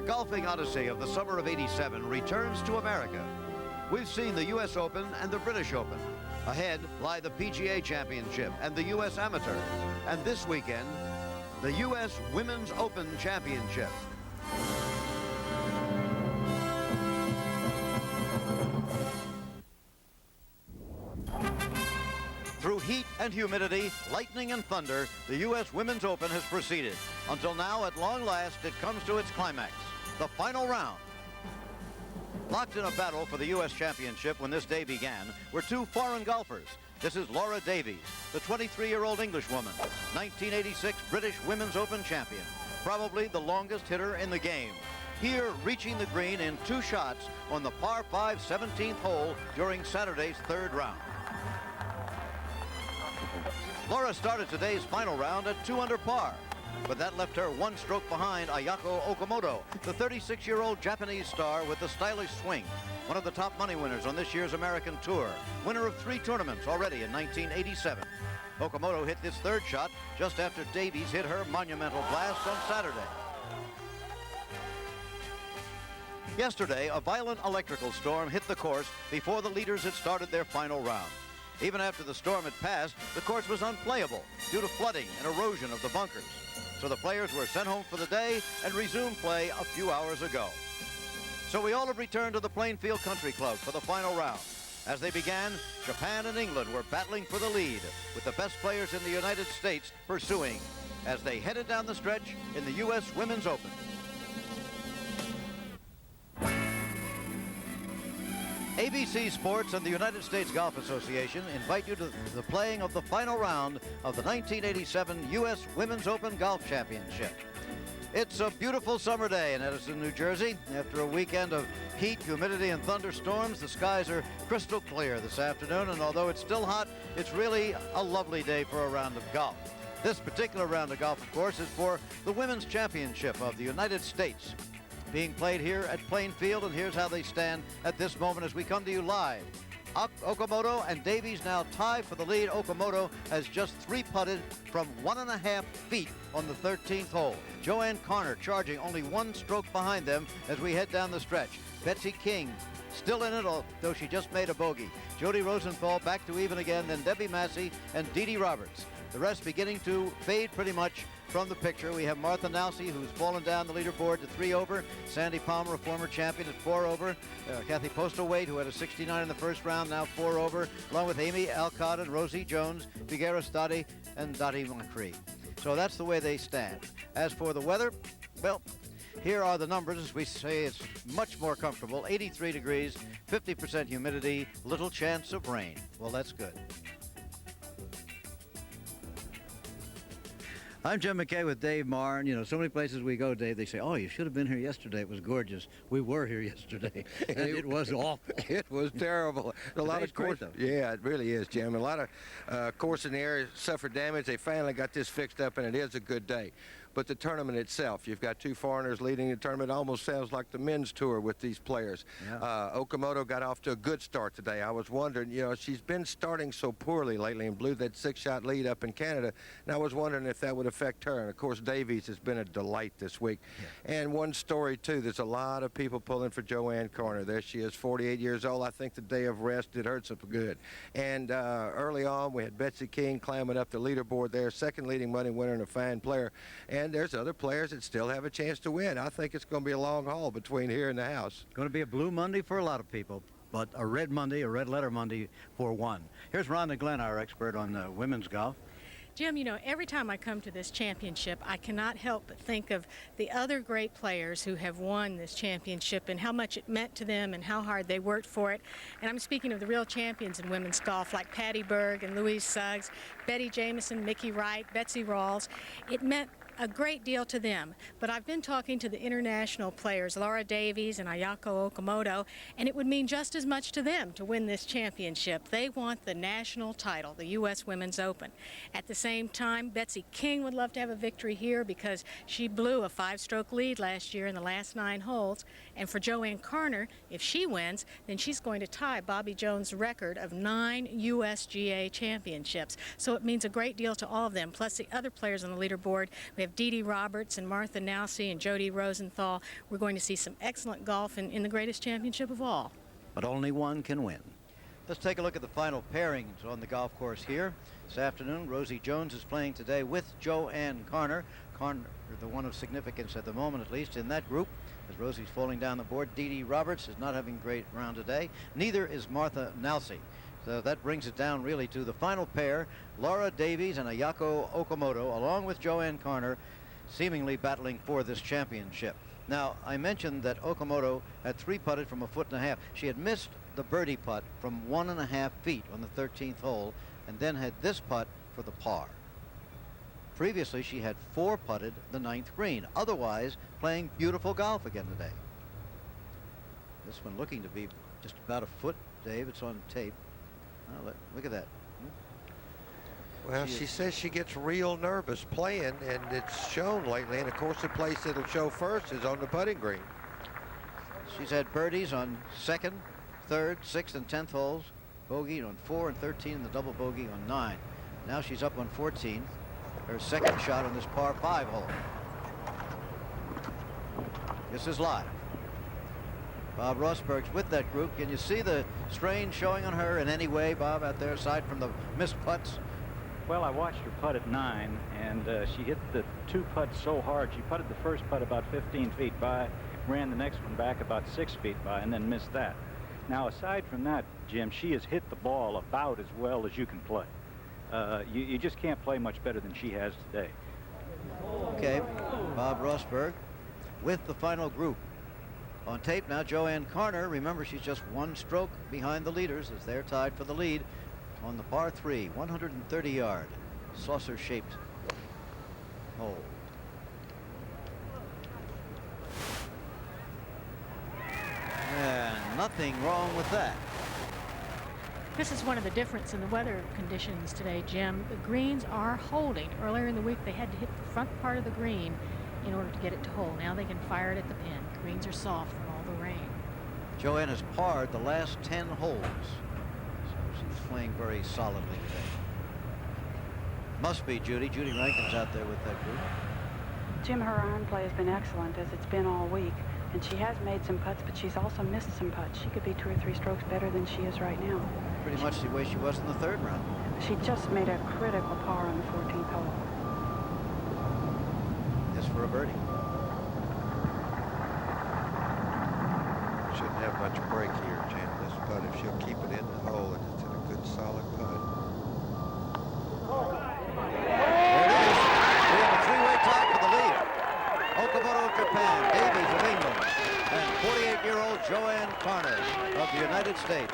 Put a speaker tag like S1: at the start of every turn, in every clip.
S1: golfing odyssey of the summer of '87 returns to America. We've seen the U.S. Open and the British Open. Ahead lie the PGA Championship and the U.S. Amateur. And this weekend, the U.S. Women's Open Championship. Through heat and humidity, lightning and thunder, the U.S. Women's Open has proceeded. Until now, at long last, it comes to its climax, the final round. Locked in a battle for the U.S. Championship when this day began were two foreign golfers. This is Laura Davies, the 23-year-old Englishwoman, 1986 British Women's Open champion, probably the longest hitter in the game. Here, reaching the green in 2 shots on the par 5 17th hole during Saturday's 3rd round. Laura started today's final round at 2 under par, but that left her 1 stroke behind Ayako Okamoto, the 36-year-old Japanese star with the stylish swing, one of the top money winners on this year's American Tour, winner of 3 tournaments already in 1987. Okamoto hit this 3rd shot just after Davies hit her monumental blast on Saturday. Yesterday, a violent electrical storm hit the course before the leaders had started their final round. Even after the storm had passed, the course was unplayable due to flooding and erosion of the bunkers. So the players were sent home for the day and resumed play a few hours ago. So we all have returned to the Plainfield Country Club for the final round. As they began, Japan and England were battling for the lead, with the best players in the United States pursuing as they headed down the stretch in the U.S. Women's Open. ABC Sports and the United States Golf Association invite you to the playing of the final round of the 1987 U.S. Women's Open Golf Championship. It's a beautiful summer day in Edison, New Jersey. After a weekend of heat, humidity, and thunderstorms, the skies are crystal clear this afternoon, and although it's still hot, it's really a lovely day for a round of golf. This particular round of golf, of course, is for the Women's Championship of the United States, being played here at Plainfield, and here's how they stand at this moment as we come to you live. Okamoto and Davies now tie for the lead. Okamoto has just 3-putted from 1.5 feet on the 13th hole. Joanne Carner charging only 1 stroke behind them as we head down the stretch. Betsy King still in it, though she just made a bogey. Jody Rosenthal back to even again, then Debbie Massey and Dee Dee Roberts. The rest beginning to fade pretty much from the picture. We have Martha Nowsey, who's fallen down the leaderboard to 3 over. Sandy Palmer, a former champion, at 4 over. Kathy Postlewaite, who had a 69 in the first round, now 4 over, along with Amy Alcott and Rosie Jones, Figueroa Stadi, and Dottie McCree. So that's the way they stand. As for the weather, well, here are the numbers. As we say, it's much more comfortable. 83 degrees, 50% humidity, little chance of rain. Well, that's good. I'm Jim McKay with Dave Marr. You know, so many places we go, Dave, they say, oh, you should have been here yesterday. It was gorgeous. We were here yesterday, and it was awful.
S2: It was terrible. A lot of course, yeah, it really is, Jim. A lot of course in the area suffered damage. They finally got this fixed up, and it is a good day. But the tournament itself, you've got 2 foreigners leading the tournament. It almost sounds like the men's tour with these players. Yeah. Okamoto got off to a good start today. I was wondering, you know, she's been starting so poorly lately and blew that 6-shot lead up in Canada, and I was wondering if that would affect her. And, of course, Davies has been a delight this week. Yeah. And one story, too, there's a lot of people pulling for Joanne Carner. There she is, 48 years old. I think the day of rest did her some good. And early on, we had Betsy King climbing up the leaderboard there, second leading money winner and a fine player. And there's other players that still have a chance to win. I think it's going to be a long haul between here and the house.
S1: Going to be a blue Monday for a lot of people, but a red Monday, a red letter Monday for one. Here's Rhonda Glenn, our expert on women's golf.
S3: Jim, you know, every time I come to this championship, I cannot help but think of the other great players who have won this championship and how much it meant to them and how hard they worked for it. And I'm speaking of the real champions in women's golf like Patty Berg and Louise Suggs, Betty Jamieson, Mickey Wright, Betsy Rawls. It meant a great deal to them, but I've been talking to the international players, Laura Davies and Ayako Okamoto, and it would mean just as much to them to win this championship. They want the national title, the U.S. Women's Open. At the same same time, Betsy King would love to have a victory here because she blew a 5-stroke lead last year in the last 9 holes. And for Joanne Carner, if she wins, then she's going to tie Bobby Jones' record of 9 USGA championships. So it means a great deal to all of them. Plus the other players on the leaderboard, we have Dee Dee Roberts and Martha Nowsey and Jody Rosenthal. We're going to see some excellent golf in the greatest championship of all.
S1: But only one can win. Let's take a look at the final pairings on the golf course here. This afternoon, Rosie Jones is playing today with Joanne Carner. Carner, the one of significance at the moment, at least in that group. As Rosie's falling down the board, Dee Dee Roberts is not having a great round today. Neither is Martha Nowsey. So that brings it down really to the final pair, Laura Davies and Ayako Okamoto, along with Joanne Carner, seemingly battling for this championship. Now, I mentioned that Okamoto had 3-putted from 1.5 feet. She had missed the birdie putt from 1.5 feet on the 13th hole, and then had this putt for the par. Previously, she had 4-putted the 9th green, otherwise playing beautiful golf again today. This one looking to be just about a foot, Dave. It's on tape. Oh, look at that.
S2: Well, she says she gets real nervous playing, and it's shown lately. And of course, the place it'll show first is on the putting green.
S1: She's had birdies on 2nd, 3rd, 6th, and 10th holes. Bogey on 4 and 13, and the double bogey on 9. Now she's up on 14. Her second shot on this par 5 hole. This is live. Bob Rosberg's with that group. Can you see the strain showing on her in any way, Bob, out there, aside from the missed putts?
S4: Well, I watched her putt at 9, and she hit the 2 putts so hard. She putted the first putt about 15 feet by, ran the next one back about 6 feet by, and then missed that. Now, aside from that, Jim, she has hit the ball about as well as you can play. You just can't play much better than she has today.
S1: Okay, Bob Rosberg with the final group. On tape now, Joanne Carner. Remember, she's just 1 stroke behind the leaders as they're tied for the lead on the par 3, 130-yard, saucer-shaped hole. And nothing wrong with that.
S3: This is one of the difference in the weather conditions today, Jim. The greens are holding. Earlier in the week, they had to hit the front part of the green in order to get it to hold. Now they can fire it at the pin. The greens are soft from all the rain.
S1: Joanne has parred the last 10 holes. So she's playing very solidly today. Must be Judy. Judy Rankin's out there with that group.
S5: Jim, her iron play has been excellent as it's been all week. And she has made some putts, but she's also missed some putts. She could be 2 or 3 strokes better than she is right now.
S1: Pretty much the way she was in the 3rd round.
S5: She just made a critical par on the 14th hole.
S1: This for a birdie.
S2: Shouldn't have much break here, Jim. This putt, if she'll keep it in the hole, and it's in a good solid putt.
S1: There it is. We have a 3-way tie for the lead. Okamoto of Japan, Davies of England, and 48-year-old Joanne Carner of the United States.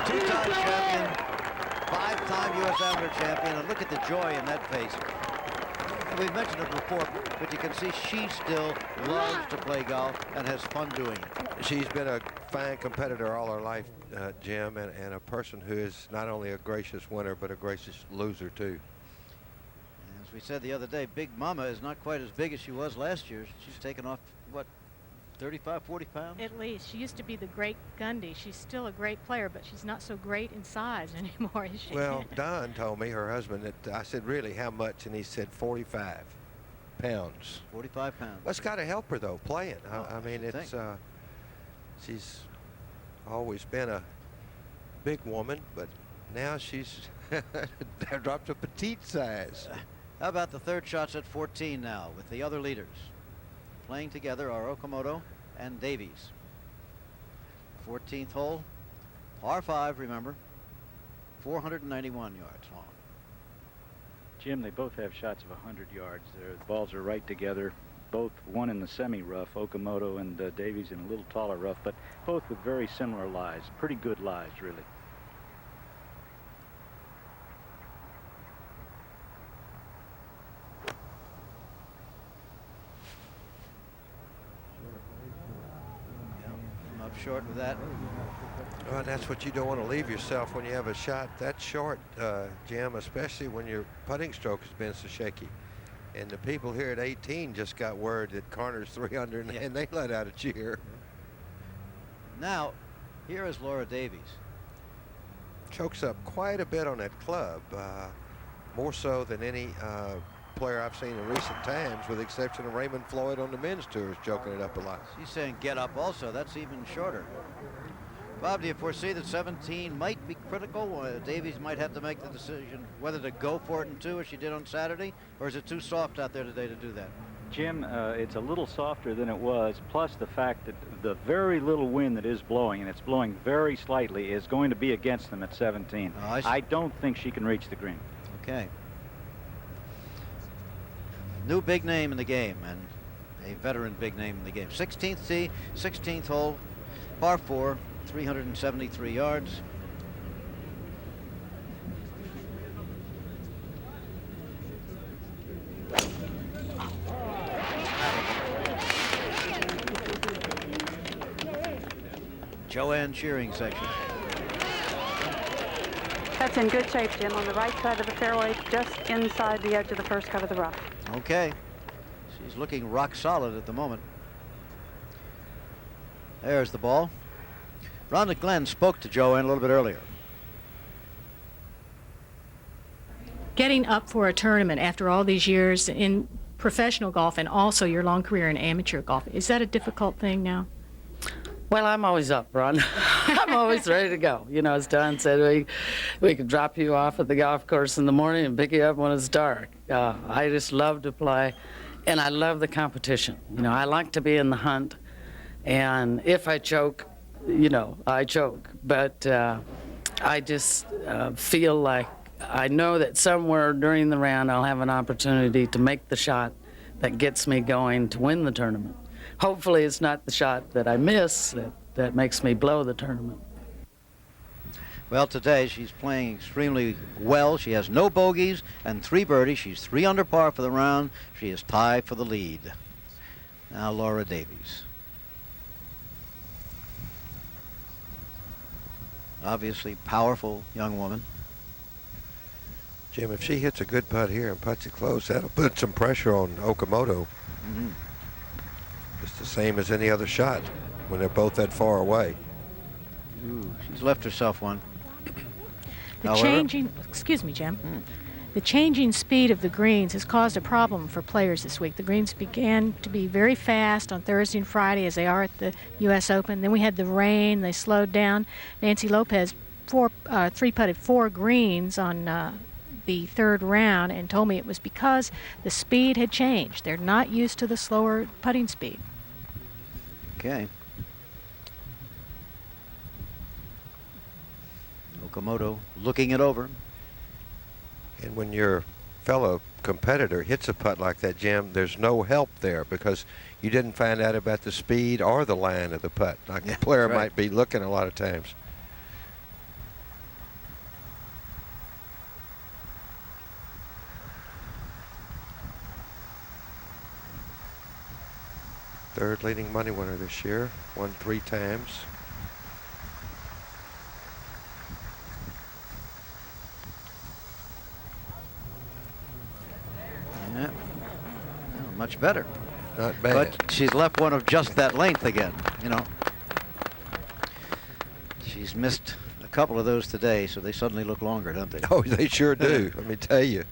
S1: 2-time champion, 5-time U.S. Amateur champion, and look at the joy in that face. We've mentioned it before, but you can see she still loves to play golf and has fun doing it.
S2: She's been a fine competitor all her life, Jim, and a person who is not only a gracious winner, but a gracious loser, too.
S1: As we said the other day, Big Mama is not quite as big as she was last year. She's taken off, what, 35, 40 pounds?
S3: At least. She used to be the great Gundy. She's still a great player, but she's not so great in size anymore, is she?
S2: Well, Don told me, her husband, that I said, really, how much? And he said 45 pounds.
S1: 45 pounds.
S2: That's got to help her, though, playing. I mean,
S1: should
S2: it's,
S1: think.
S2: she's always been a big woman, but now she's dropped to petite size.
S1: How about the 3rd shots at 14 now with the other leaders? Playing together are Okamoto and Davies. 14th hole, par 5, remember, 491 yards long.
S4: Jim, they both have shots of 100 yards. Their balls are right together. Both, one in the semi-rough, Okamoto and Davies in a little taller rough, but both with very similar lies. Pretty good lies, really.
S1: Up short with that.
S2: Well, that's what you don't want to leave yourself when you have a shot that short, Jim, especially when your putting stroke has been so shaky. And the people here at 18 just got word that Carter's 3 under, and they let out a cheer.
S1: Now, here is Laura Davies.
S2: Chokes up quite a bit on that club, more so than any player I've seen in recent times, with the exception of Raymond Floyd on the men's tour, is choking it up a lot.
S1: She's saying get up also. That's even shorter. Bob, do you foresee that 17 might be critical? Davies might have to make the decision whether to go for it in 2 as she did on Saturday, or is it too soft out there today to do that?
S4: Jim, it's a little softer than it was, plus the fact that the very little wind that is blowing, and it's blowing very slightly, is going to be against them at 17.
S1: Oh,
S4: I don't think she can reach the green.
S1: Okay. New big name in the game, and a veteran big name in the game. 16th tee, 16th hole, par 4, 373 yards. Joanne Shearing section.
S5: That's in good shape, Jim, on the right side of the fairway, just inside the edge of the first cut of the rough.
S1: Okay. She's looking rock solid at the moment. There's the ball. Rhonda Glenn spoke to Joanne a little bit earlier.
S3: Getting up for a tournament after all these years in professional golf and also your long career in amateur golf, is that a difficult thing now?
S6: Well, I'm always up, Ron. I'm always ready to go. You know, as Don said, we can drop you off at the golf course in the morning and pick you up when it's dark. I just love to play, and I love the competition. You know, I like to be in the hunt, and if I choke, you know, I choke. But I just feel like I know that somewhere during the round I'll have an opportunity to make the shot that gets me going to win the tournament. Hopefully it's not the shot that I miss that makes me blow the tournament.
S1: Well, today she's playing extremely well. She has no bogeys and 3 birdies. She's 3 under par for the round. She is tied for the lead. Now Laura Davies. Obviously powerful young woman.
S2: Jim, if she hits a good putt here and puts it close, that'll put some pressure on Okamoto.
S1: Mm-hmm.
S2: It's the same as any other shot when they're both that far away.
S1: Ooh, she's left herself one.
S3: The
S1: However,
S3: changing, excuse me, Jim. The changing speed of the greens has caused a problem for players this week. The greens began to be very fast on Thursday and Friday, as they are at the U.S. Open. Then we had the rain. They slowed down. Nancy Lopez 3-putted 4 greens on the 3rd round and told me it was because the speed had changed. They're not used to the slower putting speed.
S1: Okay. Okamoto looking it over.
S2: And when your fellow competitor hits a putt like that, Jim, there's no help there because you didn't find out about the speed or the line of the putt, like the player might be looking a lot of times. Third leading money winner this year, won 3 times.
S1: Yeah. Oh, much better.
S2: Not bad.
S1: But she's left one of just that length again, you know. She's missed a couple of those today, so they suddenly look longer, don't they?
S2: Oh, they sure do. Let me tell you.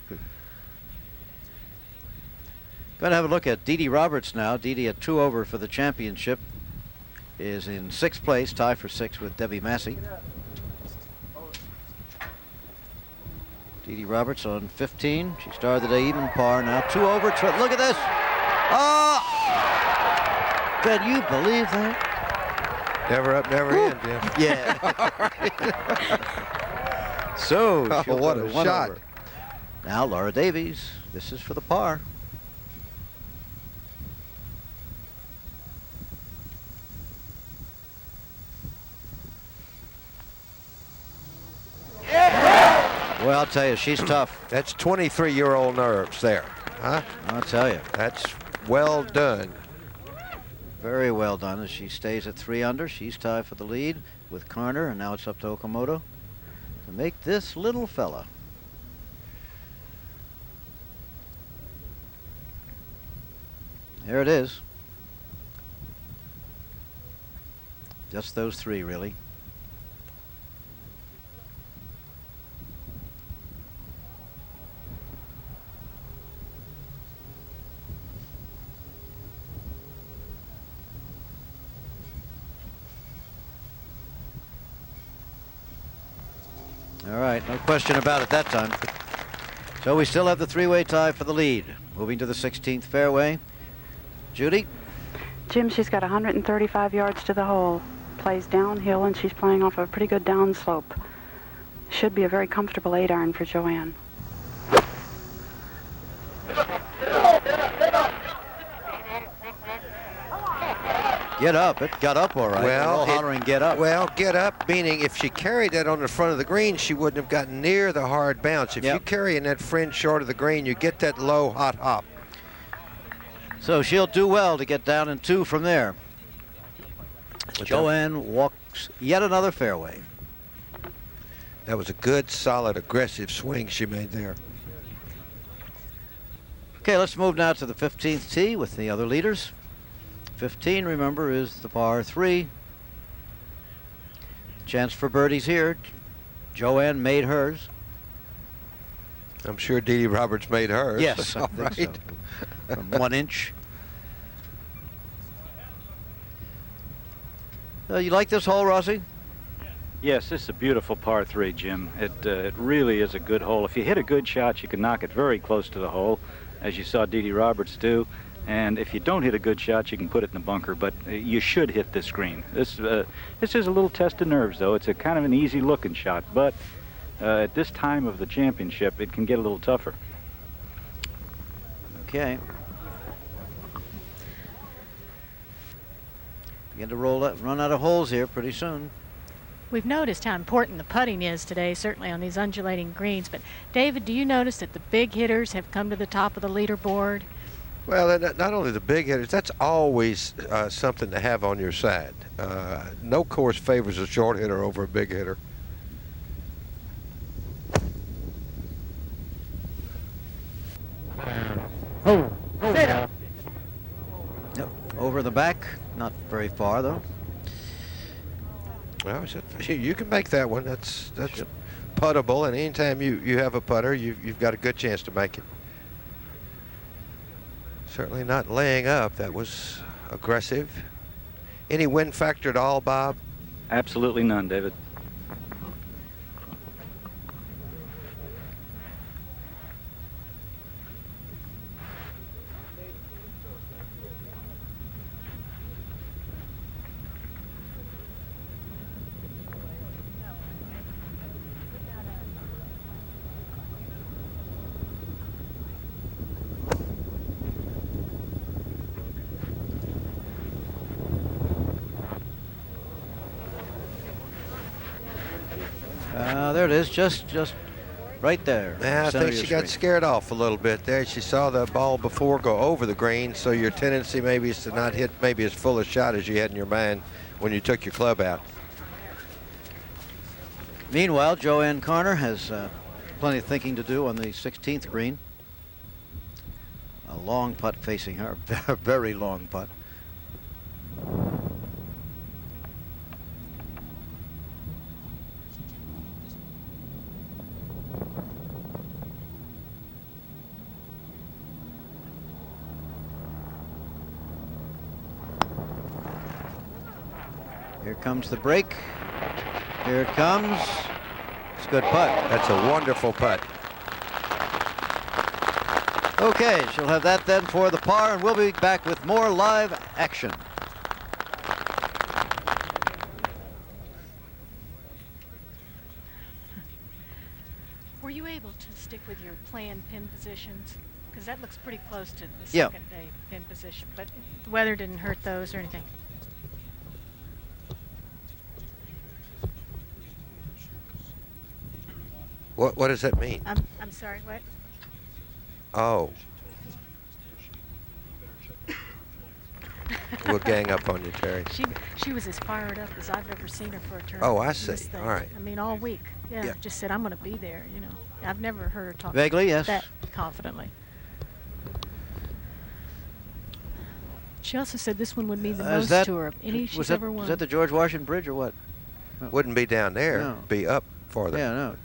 S1: Going to have a look at Dee Dee Roberts now. Dee Dee at 2 over for the championship is in 6th place, tied for 6th with Debbie Massey. Dee Dee Roberts on 15. She started the day even par, now 2 over. Look at this. Oh! Can you believe that?
S2: Never up, never in, Jim.
S1: Yeah. So,
S2: oh, what a shot.
S1: Over. Now Laura Davies. This is for the par. Well, I'll tell you, she's tough.
S2: That's 23-year-old nerves there, huh?
S1: I'll tell you.
S2: That's well done.
S1: Very well done as she stays at 3 under. She's tied for the lead. with Karner, and now it's up to Okamoto to make this little fella. There it is. Just those three, really. All right, no question about it that time. So we still have the three-way tie for the lead. Moving to the 16th fairway. Judy?
S5: Jim, she's got 135 yards to the hole. Plays downhill, and she's playing off a pretty good downslope. Should be a very comfortable 8-iron for Joanne.
S1: Get up. It got up all right.
S2: Well,
S1: we're all hollering get up.
S2: Well, get up, meaning if she carried that on the front of the green, she wouldn't have gotten near the hard bounce. If you carry in that fringe short of the green, you get that low, hot hop.
S1: So she'll do well to get down in 2 from there. Joanne walks yet another fairway.
S2: That was a good, solid, aggressive swing she made there.
S1: Okay, let's move now to the 15th tee with the other leaders. 15, remember, is the par 3. Chance for birdies here. Joanne made hers.
S2: I'm sure Dee Dee Roberts made hers.
S1: Yes, I think
S2: right.
S1: so. From 1 inch. You like this hole, Rossi?
S4: Yes, this is a beautiful par 3, Jim. It really is a good hole. If you hit a good shot, you can knock it very close to the hole, as you saw Dee Dee Roberts do. And if you don't hit a good shot, you can put it in the bunker, but you should hit this green. This is a little test of nerves, though. It's a kind of an easy-looking shot, but at this time of the championship, it can get a little tougher.
S1: Okay. Begin to run out of holes here pretty soon.
S3: We've noticed how important the putting is today, certainly on these undulating greens. But David, do you notice that the big hitters have come to the top of the leaderboard?
S2: Well, not only the big hitters, that's always something to have on your side. No course favors a short hitter over a big hitter.
S1: Yep. Over the back, not very far though.
S2: Well, you can make that one. That's puttable, and anytime you have a putter, you've got a good chance to make it. Certainly not laying up. That was aggressive. Any wind factor at all, Bob?
S4: Absolutely none, David.
S1: There it is, just right there.
S2: Yeah, I think she got scared off a little bit there. She saw the ball before go over the green, so your tendency maybe is to not hit maybe as full a shot as you had in your mind when you took your club out.
S1: Meanwhile, Joanne Karner has plenty of thinking to do on the 16th green. A long putt facing her, a very long putt. Here comes the break. Here it comes. It's a good putt.
S2: That's a wonderful putt.
S1: Okay, she'll have that then for the par, and we'll be back with more live action.
S3: Were you able to stick with your planned pin positions? Because that looks pretty close to the
S1: Yeah.
S3: second day pin position, but the weather didn't hurt those or anything.
S2: What does that mean?
S3: I'm sorry, what?
S2: Oh. We'll gang up on you, Terry.
S3: She was as fired up as I've ever seen her for a tournament.
S2: Oh, I
S3: in
S2: see.
S3: this thing.
S2: All right.
S3: I mean, all week. Yeah,
S2: Yeah.
S3: just said, I'm going to be there, you know. I've never heard her talk
S1: Vaguely, yes.
S3: that confidently. She also said this one would mean the most to her of any she's ever won.
S1: Was that the George Washington Bridge or what?
S2: Wouldn't be down there.
S1: No.
S2: Be up farther.
S1: Yeah, no.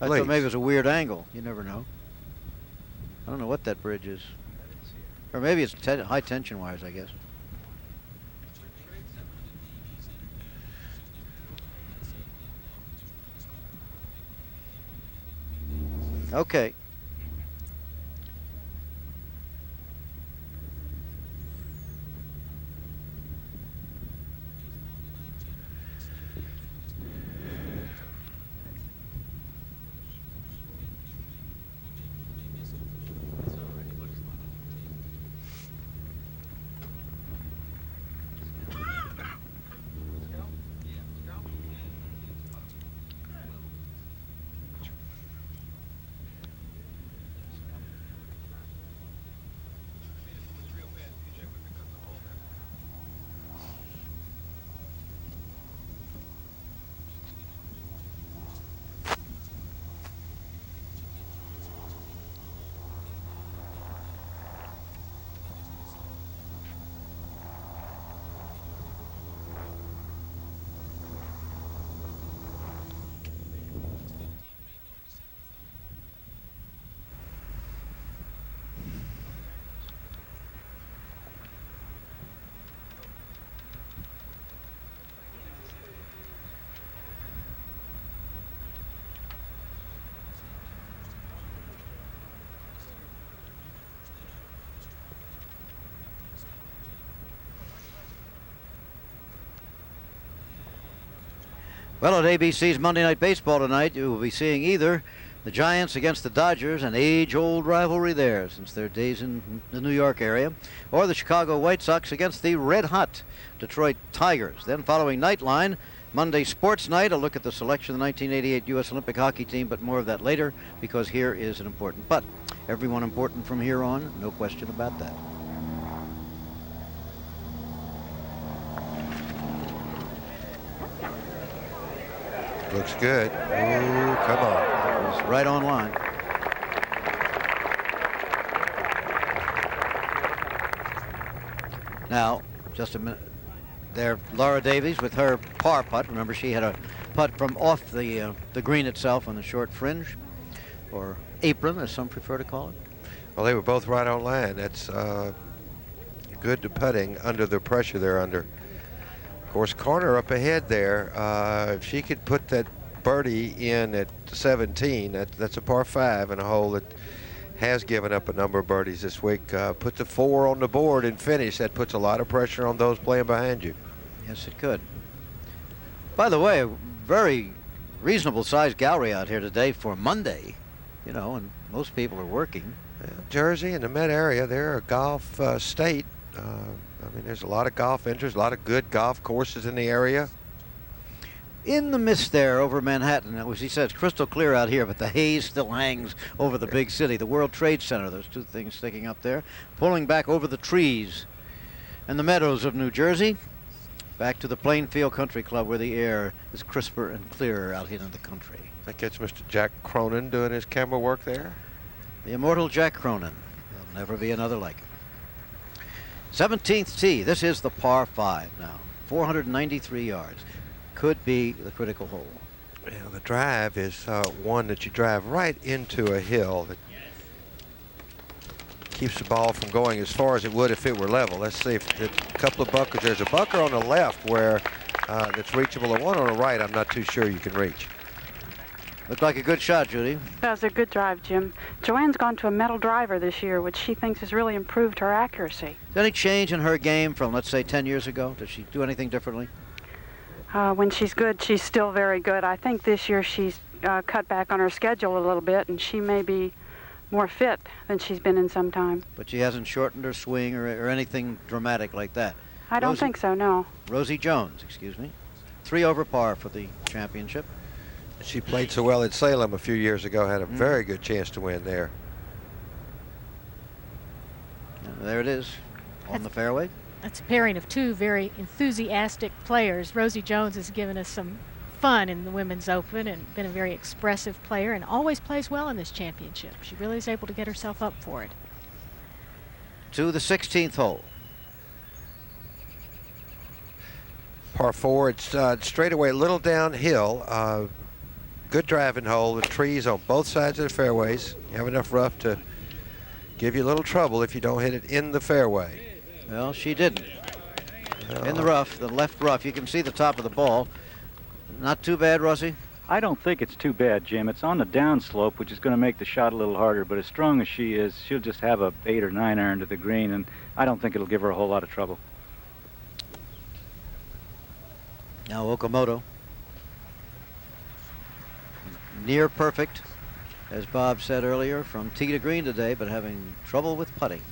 S1: I
S2: Please.
S1: thought maybe it was a weird angle. You never know. I don't know what that bridge is. Or maybe it's high tension wires, I guess. Okay. Well, at ABC's Monday Night Baseball tonight, you will be seeing either the Giants against the Dodgers, an age-old rivalry there since their days in the New York area, or the Chicago White Sox against the red-hot Detroit Tigers. Then following Nightline, Monday Sports Night, a look at the selection of the 1988 U.S. Olympic hockey team, but more of that later because here is an important putt. Everyone important from here on, no question about that.
S2: Looks good. Ooh, come on.
S1: That was right on line. Now, just a minute. There, Laura Davies with her par putt. Remember, she had a putt from off the green itself on the short fringe, or apron, as some prefer to call it.
S2: Well, they were both right on line. That's good to putting under the pressure they're under. Of course, Corner up ahead there. If she could put that birdie in at 17, that's a par 5 in a hole that has given up a number of birdies this week. Put the 4 on the board and finish. That puts a lot of pressure on those playing behind you.
S1: Yes, it could. By the way, very reasonable sized gallery out here today for Monday, you know, and most people are working.
S2: Yeah, Jersey and the Met area, they're a golf state. I mean, there's a lot of golf interest, a lot of good golf courses in the area.
S1: In the mist there over Manhattan, as he says, crystal clear out here, but the haze still hangs over the big city. The World Trade Center, those two things sticking up there, pulling back over the trees and the meadows of New Jersey, back to the Plainfield Country Club where the air is crisper and clearer out here in the country.
S2: That gets Mr. Jack Cronin doing his camera work there.
S1: The immortal Jack Cronin. There'll never be another like it. 17th tee. This is the par 5 now. 493 yards. Could be the critical hole.
S2: Yeah, the drive is one that you drive right into a hill that keeps the ball from going as far as it would if it were level. Let's see if a couple of bunkers. There's a bunker on the left where that's reachable. The one on the right, I'm not too sure you can reach.
S1: Looked like a good shot, Judy.
S5: That was a good drive, Jim. Joanne's gone to a metal driver this year, which she thinks has really improved her accuracy.
S1: Is there any change in her game from, let's say, 10 years ago? Does she do anything differently?
S5: When she's good, she's still very good. I think this year she's cut back on her schedule a little bit, and she may be more fit than she's been in some time.
S1: But she hasn't shortened her swing or anything dramatic like that.
S5: I don't think so, no.
S1: Rosie Jones, excuse me. 3 over par for the championship.
S2: She played so well at Salem a few years ago, had a very good chance to win there.
S1: And there it is, on the fairway.
S3: That's a pairing of two very enthusiastic players. Rosie Jones has given us some fun in the Women's Open and been a very expressive player and always plays well in this championship. She really is able to get herself up for it.
S1: To the 16th hole.
S2: Par 4, it's straight away, a little downhill. Good driving hole. The trees on both sides of the fairways. You have enough rough to give you a little trouble if you don't hit it in the fairway.
S1: Well, she didn't. In the rough, the left rough, you can see the top of the ball. Not too bad, Rossi?
S4: I don't think it's too bad, Jim. It's on the downslope, which is going to make the shot a little harder, but as strong as she is, she'll just have a 8 or 9 iron to the green, and I don't think it'll give her a whole lot of trouble.
S1: Now Okamoto. Near perfect, as Bob said earlier, from tee to green today, but having trouble with putting.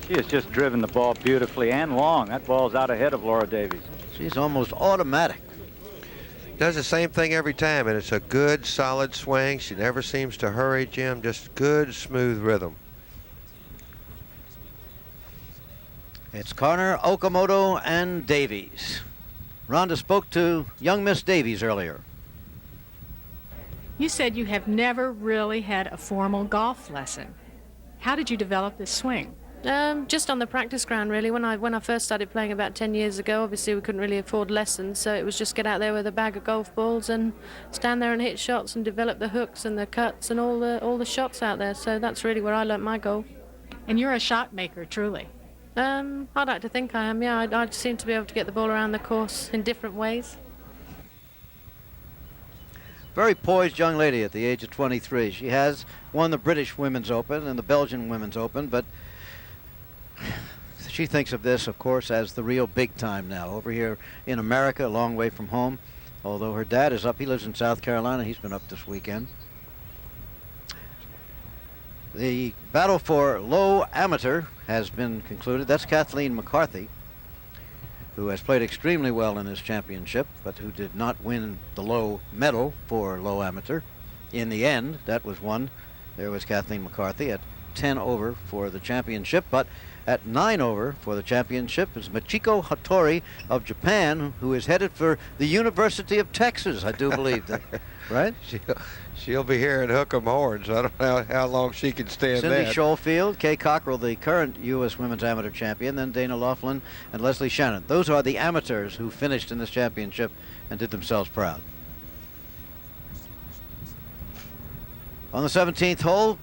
S4: She has just driven the ball beautifully and long. That ball's out ahead of Laura Davies.
S1: She's almost automatic.
S2: Does the same thing every time, and it's a good, solid swing. She never seems to hurry, Jim. Just good, smooth rhythm.
S1: It's Carner, Okamoto, and Davies. Rhonda spoke to young Miss Davies earlier.
S3: You said you have never really had a formal golf lesson. How did you develop this swing?
S7: Just on the practice ground, really. When I first started playing about 10 years ago, obviously we couldn't really afford lessons, so it was just get out there with a bag of golf balls and stand there and hit shots and develop the hooks and the cuts and all the shots out there. So that's really where I learnt my goal.
S3: And you're a shot maker, truly.
S7: I'd like to think I am, yeah. I seem to be able to get the ball around the course in different ways.
S1: Very poised young lady at the age of 23. She has won the British Women's Open and the Belgian Women's Open, but she thinks of this, of course, as the real big time now. Over here in America, a long way from home. Although her dad is up, he lives in South Carolina. He's been up this weekend. The battle for low amateur has been concluded. That's Kathleen McCarthy, who has played extremely well in this championship, but who did not win the low medal for low amateur. In the end, that was won. There was Kathleen McCarthy at 10 over for the championship, but at 9 over for the championship is Michiko Hattori of Japan, who is headed for the University of Texas, I do believe. Right?
S2: She'll be here and hook 'em horns. I don't know how long she can stand
S1: Cindy
S2: that.
S1: Schofield, Kay Cockrell, the current U.S. Women's Amateur Champion, then Dana Laughlin and Leslie Shannon. Those are the amateurs who finished in this championship and did themselves proud. On the 17th hole,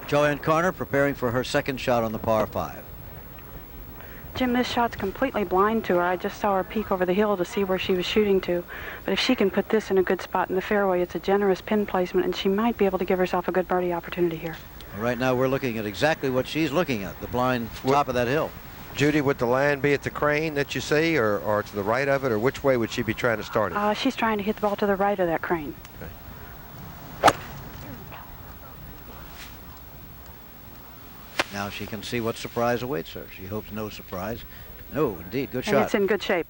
S1: Joanne Carner preparing for her second shot on the par 5.
S5: Jim, this shot's completely blind to her. I just saw her peek over the hill to see where she was shooting to. But if she can put this in a good spot in the fairway, it's a generous pin placement, and she might be able to give herself a good birdie opportunity here.
S1: Right now we're looking at exactly what she's looking at, the blind top of that hill.
S2: Judy, would the line be at the crane that you see, or to the right of it, or which way would she be trying to start it?
S5: She's trying to hit the ball to the right of that crane.
S2: Okay.
S1: Now she can see what surprise awaits her. She hopes no surprise. No, indeed, good
S5: And
S1: shot.
S5: it's in good shape.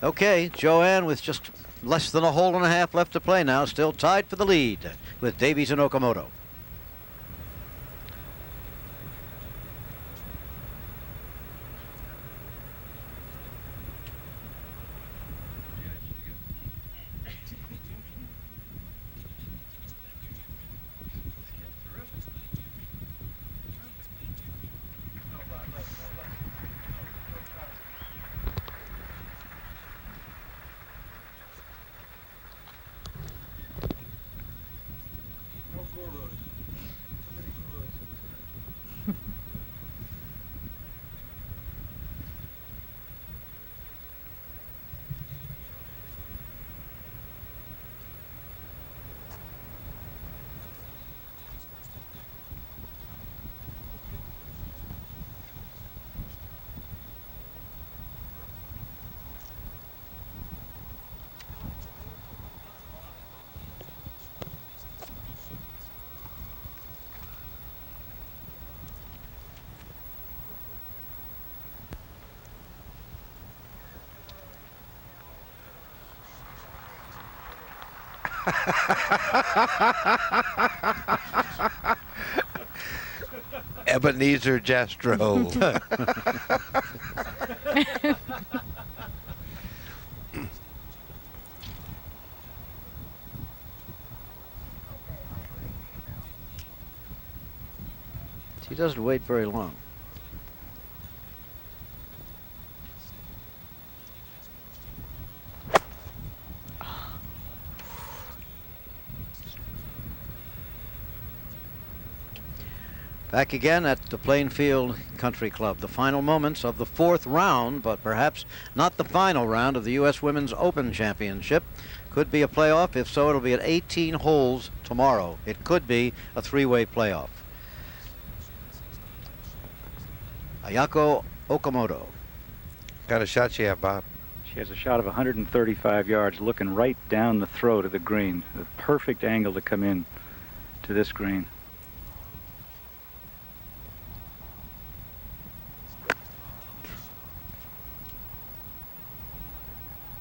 S1: Okay, Joanne with just less than a hole and a half left to play now, still tied for the lead with Davies and Okamoto.
S2: Ebenezer Jastrow.
S1: She doesn't wait very long. Back again at the Plainfield Country Club. The final moments of the 4th round, but perhaps not the final round of the U.S. Women's Open Championship. Could be a playoff. If so, it'll be at 18 holes tomorrow. It could be a 3-way playoff. Ayako Okamoto.
S2: Got a shot she have, Bob?
S4: She has a shot of 135 yards, looking right down the throat of the green. The perfect angle to come in to this green.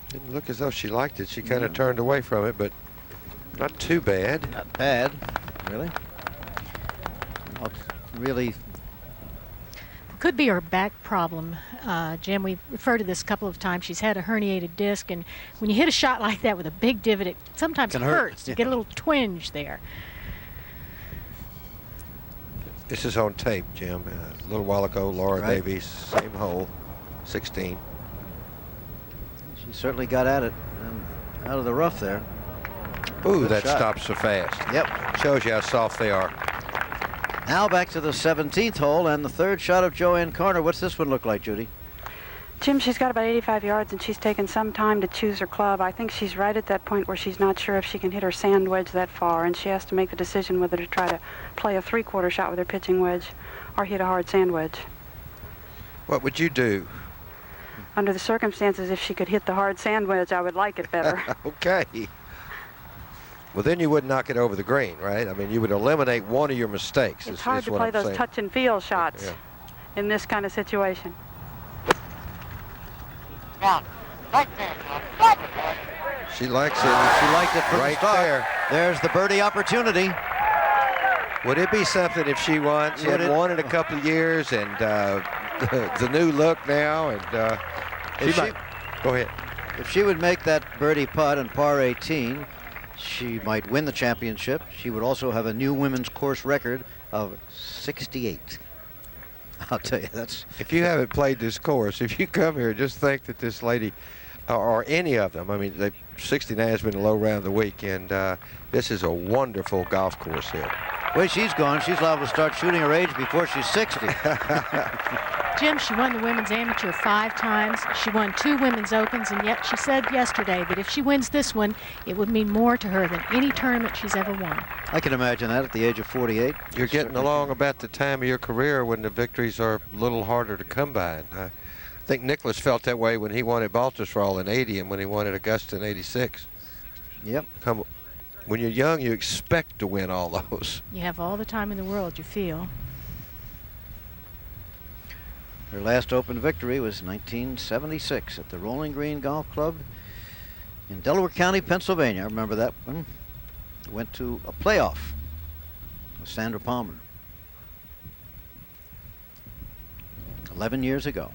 S2: Didn't look as though she liked it. She kind of turned away from it, but not too bad.
S1: Not bad, really. Not really.
S3: Could be her back problem. Jim, we've referred to this a couple of times. She's had a herniated disc, and when you hit a shot like that with a big divot, it sometimes
S1: Can hurt.
S3: hurts. You get a little twinge there.
S2: This is on tape, Jim. A little while ago, Laura
S1: Right.
S2: Davies, same hole, 16.
S1: She certainly got at it and out of the rough there.
S2: Ooh,
S1: Good
S2: that
S1: shot.
S2: stops so fast.
S1: Yep.
S2: Shows you how soft they are.
S1: Now back to the 17th hole and the 3rd shot of Joanne Carner. What's this one look like, Judy?
S5: Jim, she's got about 85 yards, and she's taken some time to choose her club. I think she's right at that point where she's not sure if she can hit her sand wedge that far, and she has to make the decision whether to try to play a 3/4 shot with her pitching wedge or hit a hard sand wedge.
S2: What would you do?
S5: Under the circumstances, if she could hit the hard sand wedge, I would like it better.
S2: Okay. Well, then you wouldn't knock it over the green, right? I mean, you would eliminate one of your mistakes.
S5: It's
S2: is
S5: hard to
S2: what
S5: play
S2: I'm
S5: those
S2: saying.
S5: touch and feel shots
S2: Yeah.
S5: in this kind of situation.
S2: She likes it.
S1: She liked it from
S2: Right
S1: the start.
S2: there.
S1: There's the birdie opportunity.
S2: Would it be something if she won? She
S1: Would
S2: had
S1: it?
S2: won in a couple of years, and the new look now, and
S1: If
S2: she might. Go ahead.
S1: If she would make that birdie putt on par 18, she might win the championship. She would also have a new women's course record of 68. I'll tell you, that's...
S2: If you haven't played this course, if you come here, just think that this lady, or any of them, I mean, 69 has been a low round of the week, and this is a wonderful golf course here.
S1: The way she's gone, she's liable to start shooting her age before she's 60.
S3: Jim, she won the women's amateur 5 times. She won 2 women's opens, and yet she said yesterday that if she wins this one, it would mean more to her than any tournament she's ever won.
S1: I can imagine that at the age of 48.
S2: You're getting along about the time of your career when the victories are a little harder to come by. And I think Nicklaus felt that way when he won at Baltusrol in 80 and when he won at Augusta in 86.
S1: Yep.
S2: When you're young, you expect to win all those.
S3: You have all the time in the world, you feel.
S1: Her last Open victory was 1976 at the Rolling Green Golf Club in Delaware County, Pennsylvania. I remember that one. Went to a playoff with Sandra Palmer 11 years ago.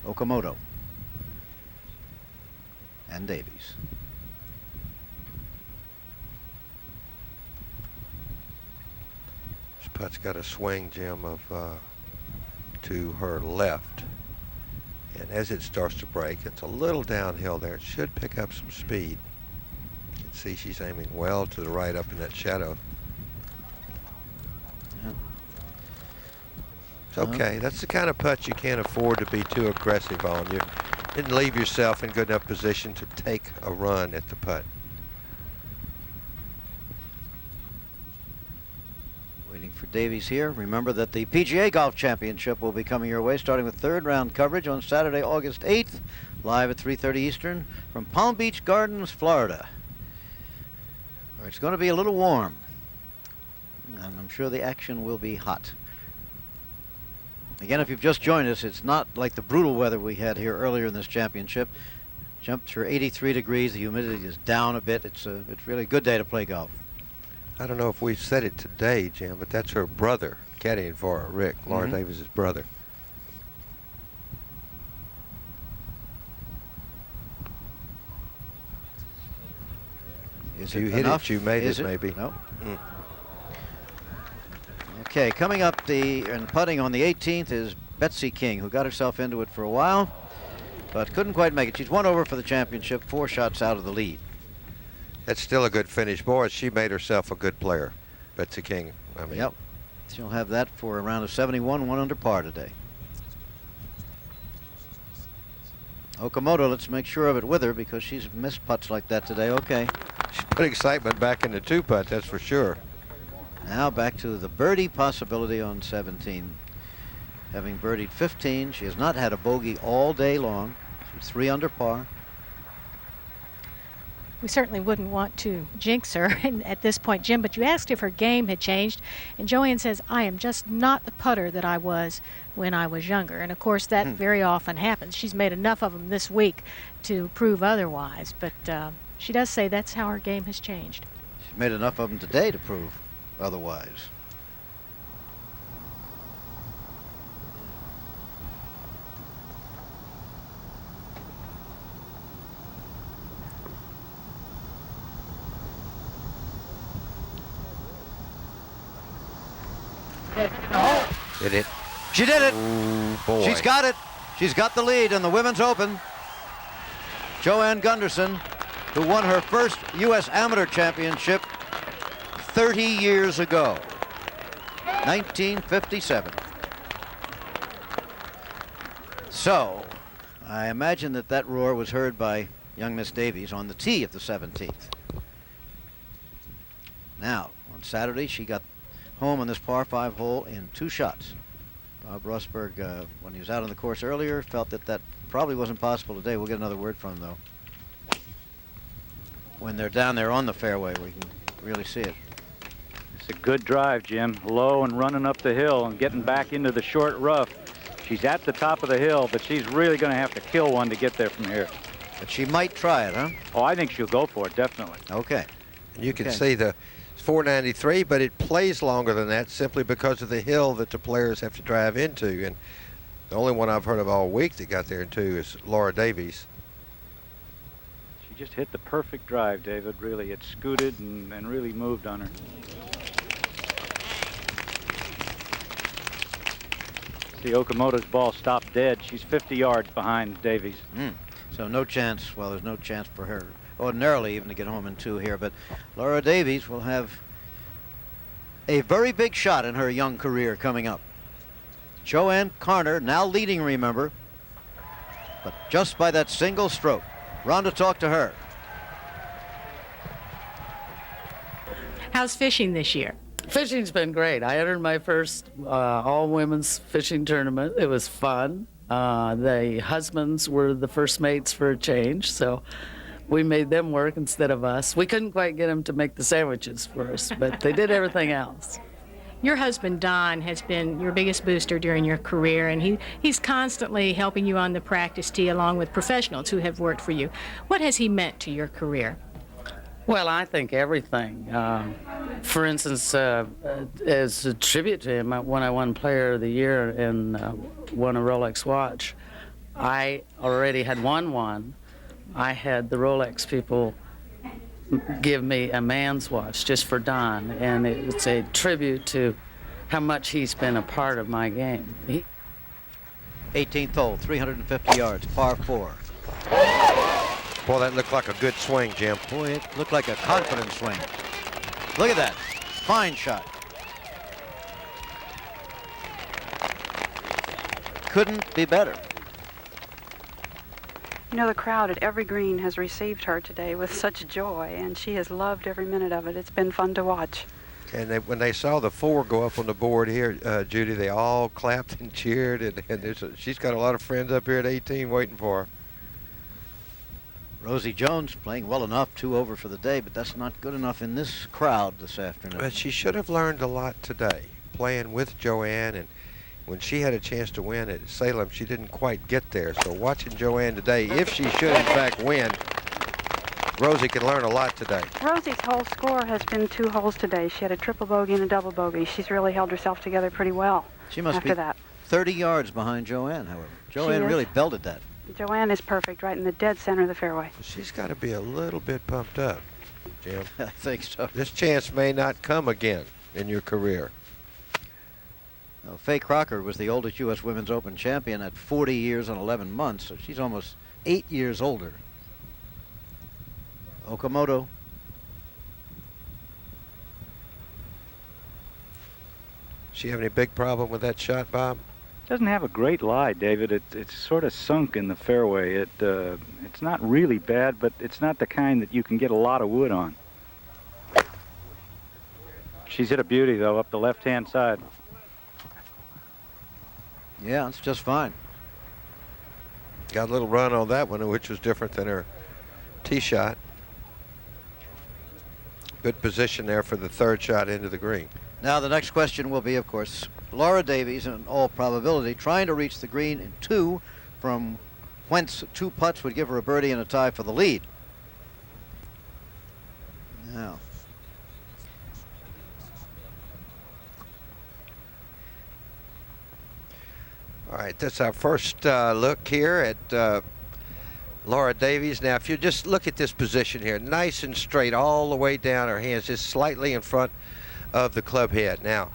S1: Okamoto and Davies.
S2: This putt's got a swing, Jim, of to her left. And as it starts to break, it's a little downhill there. It should pick up some speed. You can see she's aiming well to the right up in that shadow.
S1: Yep.
S2: It's okay. That's the kind of putt you can't afford to be too aggressive on. You didn't leave yourself in good enough position to take a run at the putt.
S1: Waiting for Davies here. Remember that the PGA Golf Championship will be coming your way, starting with 3rd round coverage on Saturday, August 8th, live at 3:30 Eastern from Palm Beach Gardens, Florida, where it's going to be a little warm, and I'm sure the action will be hot. Again, if you've just joined us, it's not like the brutal weather we had here earlier in this championship. Temperature 83 degrees. The humidity is down a bit. It's really a good day to play golf.
S2: I don't know if we said it today, Jim, but that's her brother caddying for her, Rick, Laura Davies' brother.
S1: Is
S2: you
S1: it
S2: hit
S1: enough?
S2: it, you made
S1: Is
S2: it, maybe.
S1: No. Okay, coming up and putting on the 18th is Betsy King, who got herself into it for a while, but couldn't quite make it. She's 1 over for the championship, 4 shots out of the lead.
S2: That's still a good finish. Boy, she made herself a good player, Betsy King. I mean,
S1: Yep. She'll have that for a round of 71, 1 under par today. Okamoto, let's make sure of it with her because she's missed putts like that today. Okay.
S2: she's put excitement back in the 2-putt, that's for sure.
S1: Now back to the birdie possibility on 17. Having birdied 15, she has not had a bogey all day long. She's 3 under par.
S3: We certainly wouldn't want to jinx her at this point, Jim, but you asked if her game had changed, and Joanne says, I am just not the putter that I was when I was younger. And, of course, that very often happens. She's made enough of them this week to prove otherwise, but she does say that's how her game has changed.
S1: She's made enough of them today to prove otherwise.
S2: Did it?
S1: She did it.
S2: Oh, boy.
S1: She's got it. She's got the lead in the Women's Open. Joanne Gunderson, who won her first U.S. Amateur Championship 30 years ago, 1957. So, I imagine that roar was heard by young Miss Davies on the tee of the 17th. Now, on Saturday, she got home on this par 5 hole in 2 shots. Bob Rosberg, when he was out on the course earlier, felt that probably wasn't possible today. We'll get another word from him, though. When they're down there on the fairway, we can really see it.
S4: It's a good drive, Jim. Low and running up the hill and getting back into the short rough. She's at the top of the hill, but she's really going to have to kill one to get there from here.
S1: But she might try it, huh?
S4: Oh, I think she'll go for it, definitely.
S1: Okay.
S2: And you can
S1: Okay.
S2: see the 493, but it plays longer than that simply because of the hill that the players have to drive into. And the only one I've heard of all week that got there too is Laura Davies.
S4: She just hit the perfect drive, David, really. It scooted and really moved on her. See, Okamoto's ball stopped dead. She's 50 yards behind Davies.
S1: So no chance, well, there's no chance for her ordinarily even to get home in 2 here, but Laura Davies will have a very big shot in her young career coming up. Joanne Carner now leading, remember, but just by that single stroke. Round to talk to her.
S3: How's fishing this year?
S6: Fishing's been great. I entered my first all-women's fishing tournament. It was fun. The husbands were the first mates for a change, so we made them work instead of us. We couldn't quite get them to make the sandwiches for us, but they did everything else.
S3: Your husband, Don, has been your biggest booster during your career, and he's constantly helping you on the practice tee along with professionals who have worked for you. What has he meant to your career?
S6: Well, I think everything. For instance, as a tribute to him, when I won Player of the Year and won a Rolex watch, I already had won one. I had the Rolex people give me a man's watch just for Don, and it's a tribute to how much he's been a part of my game.
S1: 18th hole, 350 yards, par 4.
S2: Boy, that looked like a good swing, Jim.
S1: Boy, it looked like a confident swing. Look at that. Fine shot. Couldn't be better.
S5: You know, the crowd at every green has received her today with such joy, and she has loved every minute of it. It's been fun to watch.
S2: And when they saw the 4 go up on the board here, Judy, they all clapped and cheered. And she's got a lot of friends up here at 18 waiting for her.
S1: Rosie Jones playing well enough, 2 over for the day, but that's not good enough in this crowd this afternoon.
S2: But she should have learned a lot today, playing with Joanne and when she had a chance to win at Salem, she didn't quite get there. So watching Joanne today, if she should in fact win, Rosie can learn a lot today.
S5: Rosie's whole score has been 2 holes today. She had a triple bogey and a double bogey. She's really held herself together pretty well.
S1: She must
S5: after
S1: be
S5: that.
S1: 30 yards behind Joanne, however. Joanne really belted that.
S5: Joanne is perfect, right in the dead center of the fairway.
S2: She's got to be a little bit pumped up, Jim.
S1: I think so.
S2: This chance may not come again in your career.
S1: Now, Faye Crocker was the oldest U.S. Women's Open champion at 40 years and 11 months, so she's almost 8 years older. Okamoto.
S2: She have any big problem with that shot, Bob?
S4: Doesn't have a great lie, David. It's sort of sunk in the fairway. It's not really bad, but it's not the kind that you can get a lot of wood on. She's hit a beauty, though, up the left-hand side.
S1: Yeah, it's just fine.
S2: Got a little run on that one, which was different than her tee shot. Good position there for the 3rd shot into the green.
S1: Now the next question will be, of course, Laura Davies, in all probability, trying to reach the green in 2, from whence 2 putts would give her a birdie and a tie for the lead. Now.
S2: All right, that's our first look here at Laura Davies. Now, if you just look at this position here, nice and straight all the way down her hands, just slightly in front of the club head. Now,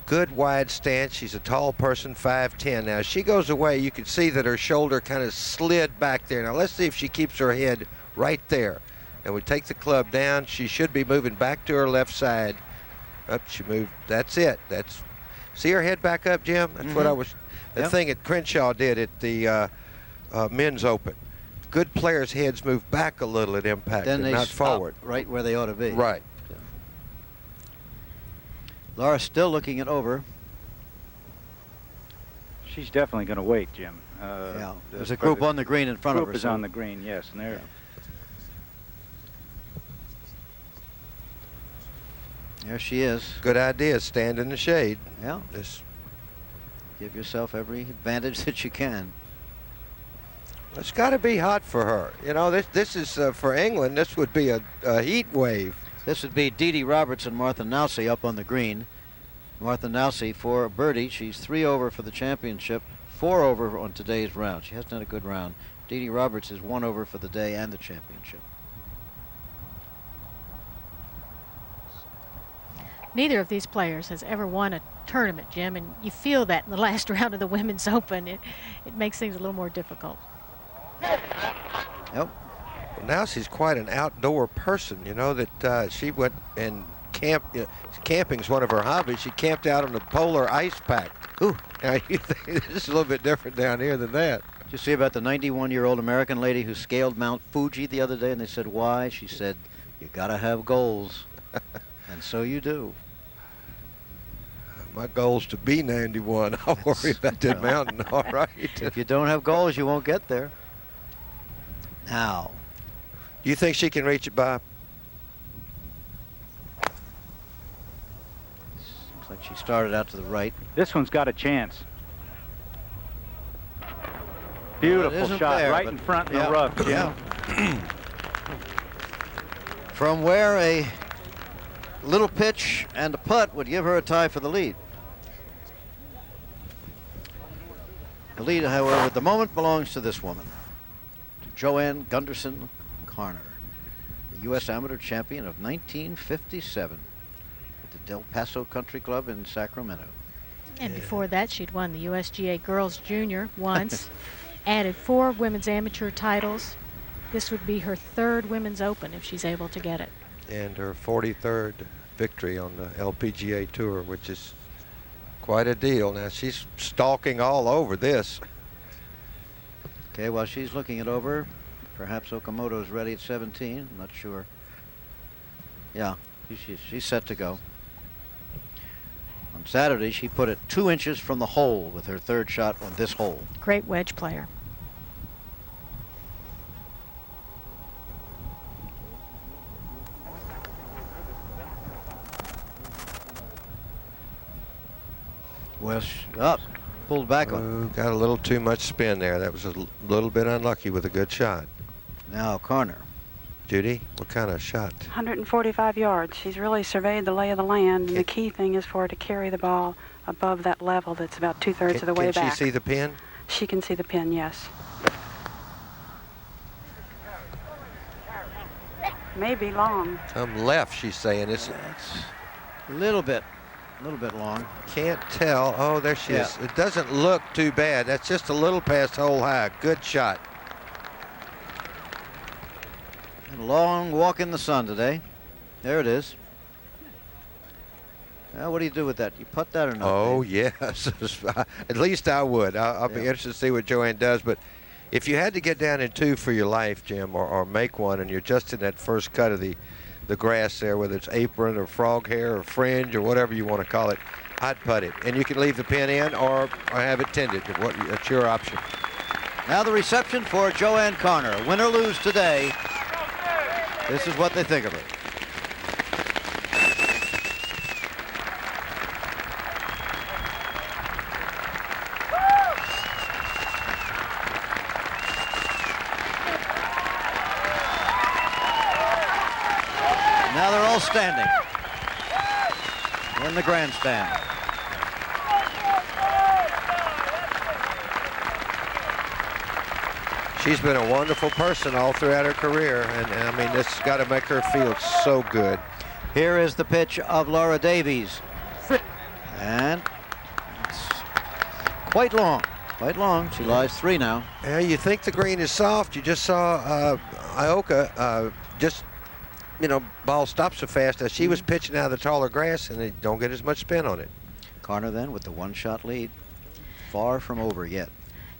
S2: good wide stance. She's a tall person, 5'10". Now, as she goes away, you can see that her shoulder kind of slid back there. Now, let's see if she keeps her head right there. And we take the club down. She should be moving back to her left side. Up, she moved. That's it. That's. See her head back up, Jim? That's what I was. The thing that Crenshaw did at the Men's Open. Good players' heads move back a little at impact
S1: Then
S2: and
S1: they
S2: not
S1: stop
S2: forward.
S1: right where they ought to be.
S2: Right.
S1: Yeah. Laura still looking it over.
S4: She's definitely going to wait, Jim.
S1: Yeah. There's a group on the green in front of her.
S4: Group is on the green, yes, and there.
S1: There she is.
S2: Good idea. Stand in the shade.
S1: Yeah. Give yourself every advantage that you can.
S2: It's got to be hot for her. You know, this is for England. This would be a heat wave.
S1: This would be Dee Dee Roberts and Martha Nowsey up on the green. Martha Nowsey for a birdie. She's 3 over for the championship, 4 over on today's round. She hasn't had a good round. Dee Dee Roberts is 1 over for the day and the championship.
S3: Neither of these players has ever won a tournament, Jim, and you feel that in the last round of the Women's Open. It makes things a little more difficult.
S1: Yep.
S2: Now she's quite an outdoor person, you know, that she went and camped. You know, camping's one of her hobbies. She camped out on the polar ice pack.
S1: Ooh.
S2: Now, you think this is a little bit different down here than that.
S1: Did you see about the 91-year-old American lady who scaled Mount Fuji the other day, and they said, why? She said, you got to have goals. And so you do.
S2: My goal's to be 91. I'll worry about that mountain, all right.
S1: If you don't have goals, you won't get there. Now.
S2: Do you think she can reach it, Bob?
S1: Looks like she started out to the right.
S4: This one's got a chance. Beautiful shot,
S1: there,
S4: right in front in the rough, Jim.
S1: Yeah. From where a little pitch and a putt would give her a tie for the lead. The lead, however, at the moment belongs to this woman, to Joanne Gunderson Carner, the U.S. Amateur Champion of 1957 at the Del Paso Country Club in Sacramento.
S3: And before that, she'd won the USGA Girls Junior once, added 4 women's amateur titles. This would be her 3rd Women's Open if she's able to get it.
S2: And her 43rd victory on the LPGA Tour, which is quite a deal. Now she's stalking all over this.
S1: Okay, while she's looking it over, perhaps Okamoto's ready at 17. I'm not sure. Yeah, she's set to go. On Saturday, she put it 2 inches from the hole with her 3rd shot on this hole.
S3: Great wedge player.
S1: Well, up. pulled back on.
S2: Got a little too much spin there. That was a little bit unlucky with a good shot.
S1: Now Carner.
S2: Judy, what kind of shot?
S5: 145 yards. She's really surveyed the lay of the land, and the key thing is for her to carry the ball above that level that's about 2/3 of the way back.
S2: Can she see the pin?
S5: She can see the pin, yes. Maybe long.
S2: Left, she's saying. It's
S1: a little bit long.
S2: Can't tell. Oh, there she is. It doesn't look too bad. That's just a little past hole high. Good shot.
S1: A long walk in the sun today. There it is. Now, what do you do with that? You putt that or not?
S2: Oh, yes. At least I would. I'll be interested to see what Joanne does. But if you had to get down in 2 for your life, Jim, or make one, and you're just in that first cut of the grass there, whether it's apron or frog hair or fringe or whatever you want to call it, I'd putt it. And you can leave the pin in or have it tended. It's your option.
S1: Now the reception for Joanne Carner. Win or lose today, this is what they think of her. Now they're all standing in the grandstand.
S2: She's been a wonderful person all throughout her career, and I mean, this has got to make her feel so good.
S1: Here is the pitch of Laura Davies. And it's quite long, quite long. She lies 3 now.
S2: Yeah, you think the green is soft. You just saw Ioka just, ball stopped so fast that she was pitching out of the taller grass, and they don't get as much spin on it.
S1: Carner then with the 1-shot lead. Far from over yet.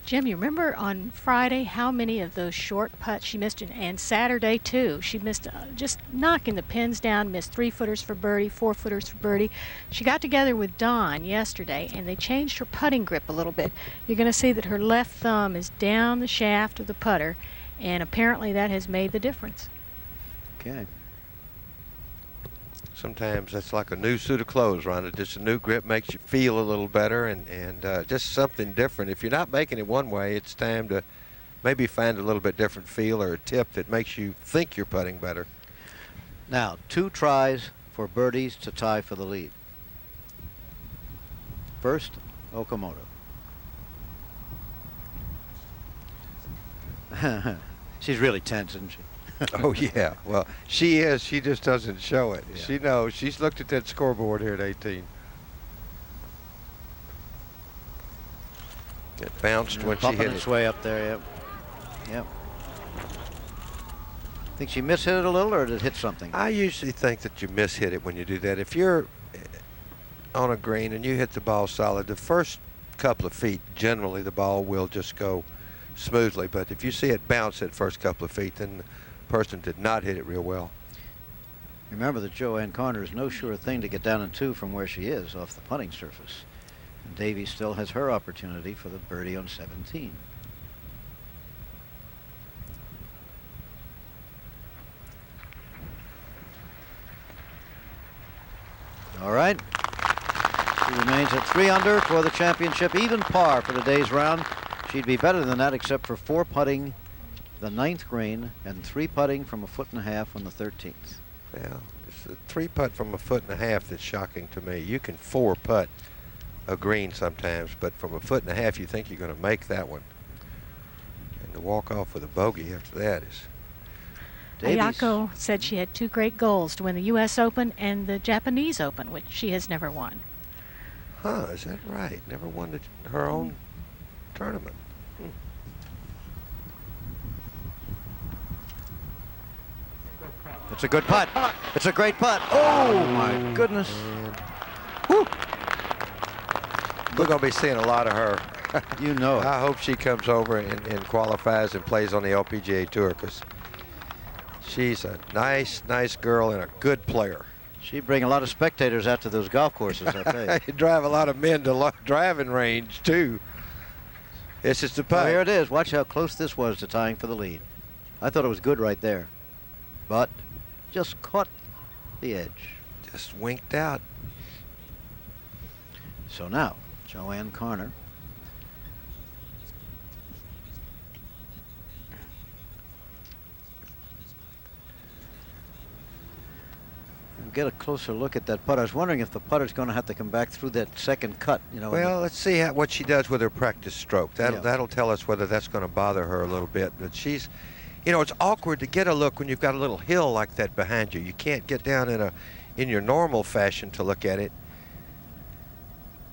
S3: Jim, you remember on Friday how many of those short putts she missed, and Saturday too. She missed just knocking the pins down, missed 3-footers for birdie, 4-footers for birdie. She got together with Dawn yesterday, and they changed her putting grip a little bit. You're going to see that her left thumb is down the shaft of the putter, and apparently that has made the difference.
S1: Okay.
S2: Sometimes that's like a new suit of clothes, Rhonda. Just a new grip makes you feel a little better, and just something different. If you're not making it one way, it's time to maybe find a little bit different feel or a tip that makes you think you're putting better.
S1: Now, 2 tries for birdies to tie for the lead. First, Okamoto. She's really tense, isn't she?
S2: Oh, yeah. Well, she is. She just doesn't show it.
S1: Yeah.
S2: She knows. She's looked at that scoreboard here at 18. It bounced when she hit
S1: its
S2: it.
S1: way up there, yep. Yep. Think she mishit it a little, or did it hit something?
S2: I usually think that you mishit it when you do that. If you're on a green and you hit the ball solid, the first couple of feet, generally the ball will just go smoothly. But if you see it bounce that first couple of feet, then the person did not hit it real well.
S1: Remember that Joanne Carner is no sure thing to get down in 2 from where she is off the putting surface. And Davies still has her opportunity for the birdie on 17. All right. She remains at 3 under for the championship, even par for today's round. She'd be better than that except for 4 putting the 9th green and 3 putting from a 1.5 on the 13th.
S2: Yeah, it's the 3 putt from a 1.5 that's shocking to me. You can 4 putt a green sometimes, but from a 1.5 you think you're going to make that one. And to walk off with a bogey after that is...
S3: Ayako said she had 2 great goals, to win the U.S. Open and the Japanese Open, which she has never won.
S2: Huh, is that right? Never won her own tournament.
S1: It's a good putt. It's a great putt. Oh, my goodness. Woo.
S2: We're going to be seeing a lot of her.
S1: You know it.
S2: I hope she comes over and qualifies and plays on the LPGA Tour, because she's a nice girl and a good player.
S1: She'd bring a lot of spectators out to those golf courses, I tell you.
S2: You drive a lot of men to driving range, too. This is the putt.
S1: Oh, here it is. Watch how close this was to tying for the lead. I thought it was good right there, but just caught the edge.
S2: Just winked out.
S1: So now, Joanne Carner get a closer look at that putt. I was wondering if the putter's going to have to come back through that second cut. You know.
S2: Well, let's see what she does with her practice stroke. That'll tell us whether that's going to bother her a little bit. But she's, you know, it's awkward to get a look when you've got a little hill like that behind you. You can't get down in your normal fashion to look at it.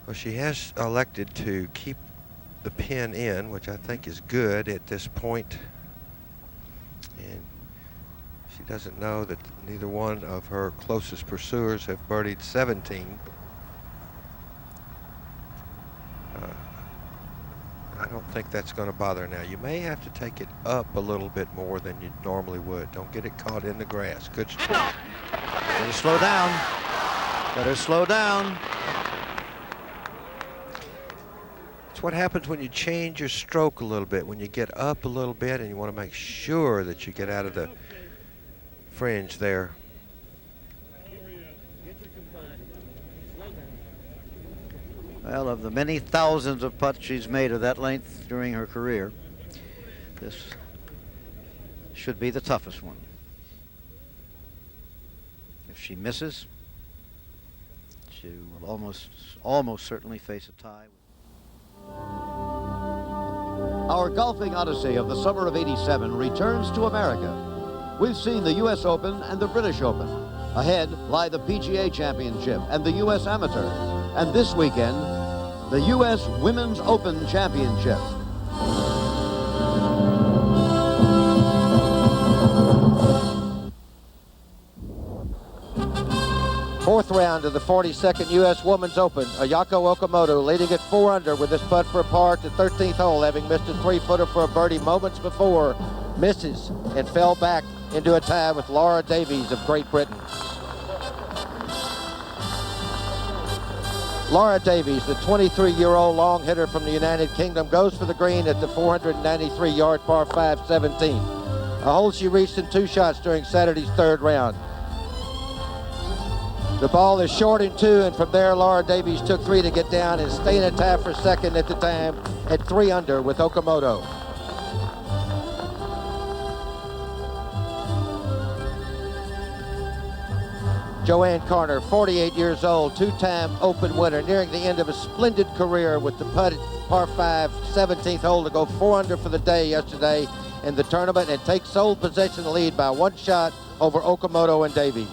S2: Well, she has elected to keep the pin in, which I think is good at this point. And she doesn't know that neither one of her closest pursuers have birdied 17. I don't think that's going to bother her now. You may have to take it up a little bit more than you normally would. Don't get it caught in the grass. Good stroke.
S1: Better slow down. Better slow down.
S2: It's what happens when you change your stroke a little bit, when you get up a little bit and you want to make sure that you get out of the fringe there.
S1: Well, of the many thousands of putts she's made of that length during her career, this should be the toughest one. If she misses, she will almost certainly face a tie. Our golfing odyssey of the summer of '87 returns to America. We've seen the U.S. Open and the British Open. Ahead lie the PGA Championship and the U.S. Amateur. And this weekend, the U.S. Women's Open Championship.
S2: Fourth round of the 42nd U.S. Women's Open. Ayako Okamoto leading at 4 under with this putt for a par at the 13th hole, having missed a 3-footer for a birdie moments before. Misses and fell back into a tie with Laura Davies of Great Britain. Laura Davies, the 23-year-old long hitter from the United Kingdom, goes for the green at the 493-yard par 5 17th. A hole she reached in 2 shots during Saturday's third round. The ball is short in 2, and from there, Laura Davies took 3 to get down and stay in a tie for second at the time at 3 under with Okamoto. Joanne Carner, 48 years old, 2-time Open winner, nearing the end of a splendid career with the putt at par 5, 17th hole to go 4 under for the day yesterday in the tournament and take sole possession lead by 1 shot over Okamoto and Davies.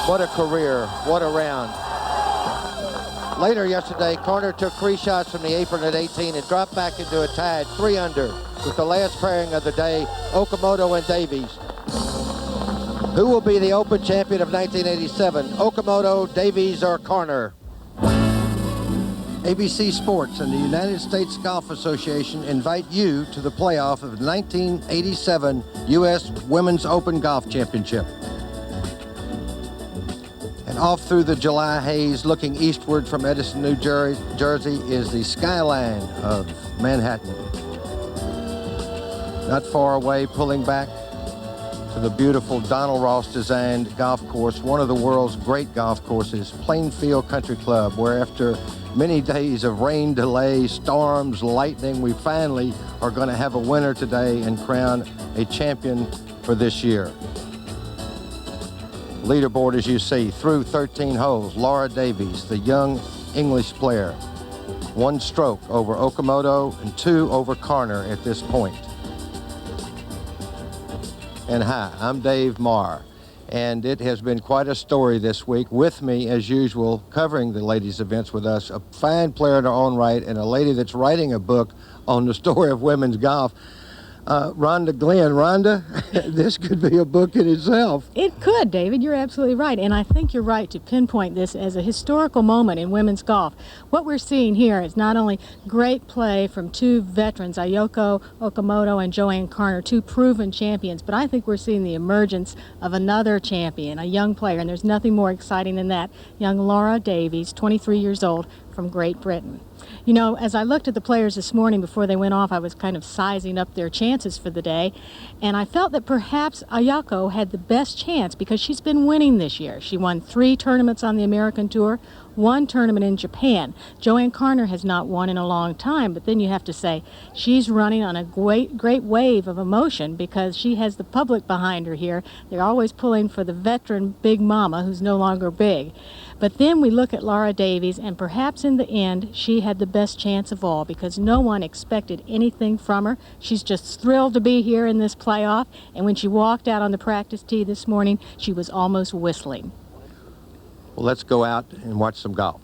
S2: What a career, what a round. Later yesterday, Carner took 3 shots from the apron at 18 and dropped back into a tie at 3 under with the last pairing of the day, Okamoto and Davies. Who will be the Open champion of 1987? Okamoto, Davies, or Carner? ABC Sports and the United States Golf Association invite you to the playoff of the 1987 U.S. Women's Open Golf Championship. And off through the July haze, looking eastward from Edison, New Jersey, is the skyline of Manhattan. Not far away, pulling back to the beautiful Donald Ross designed golf course, one of the world's great golf courses, Plainfield Country Club, where after many days of rain delay, storms, lightning, we finally are going to have a winner today and crown a champion for this year. Leaderboard, as you see, through 13 holes, Laura Davies, the young English player, 1 stroke over Okamoto and 2 over Carner at this point. And hi, I'm Dave Marr, and it has been quite a story this week. With me, as usual, covering the ladies' events with us, a fine player in her own right and a lady that's writing a book on the story of women's golf. Rhonda Glenn. Rhonda, this could be a book in itself.
S3: It could, David. You're absolutely right. And I think you're right to pinpoint this as a historical moment in women's golf. What we're seeing here is not only great play from 2 veterans, Ayako Okamoto and Joanne Carner, 2 proven champions, but I think we're seeing the emergence of another champion, a young player, and there's nothing more exciting than that. Young Laura Davies, 23 years old, from Great Britain. You know, as I looked at the players this morning before they went off, I was kind of sizing up their chances for the day, and I felt that perhaps Ayako had the best chance because she's been winning this year. She won 3 tournaments on the American Tour, one tournament in Japan. Joanne Carner has not won in a long time, but then you have to say she's running on a great wave of emotion because she has the public behind her here. They're always pulling for the veteran Big Mama, who's no longer big. But then we look at Laura Davies, and perhaps in the end, she had the best chance of all because no one expected anything from her. She's just thrilled to be here in this playoff, and when she walked out on the practice tee this morning, she was almost whistling.
S2: Well, let's go out and watch some golf.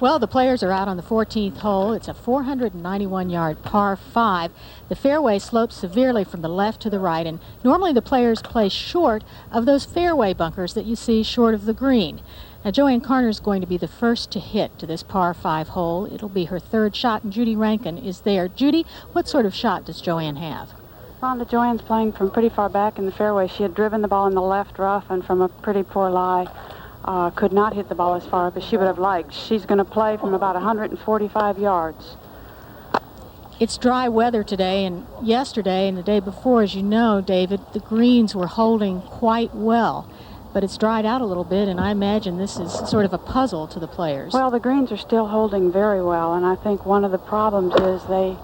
S3: Well, the players are out on the 14th hole. It's a 491-yard par 5. The fairway slopes severely from the left to the right, and normally the players play short of those fairway bunkers that you see short of the green. Now, Joanne Carner is going to be the first to hit to this par 5 hole. It'll be her third shot, and Judy Rankin is there. Judy, what sort of shot does Joanne have?
S5: Rhonda, Joanne's playing from pretty far back in the fairway. She had driven the ball in the left rough, and from a pretty poor lie, could not hit the ball as far up as she would have liked. She's going to play from about 145 yards.
S3: It's dry weather today, and yesterday and the day before, as you know, David, the greens were holding quite well. But it's dried out a little bit, and I imagine this is sort of a puzzle to the players.
S5: Well, the greens are still holding very well, and I think one of the problems is they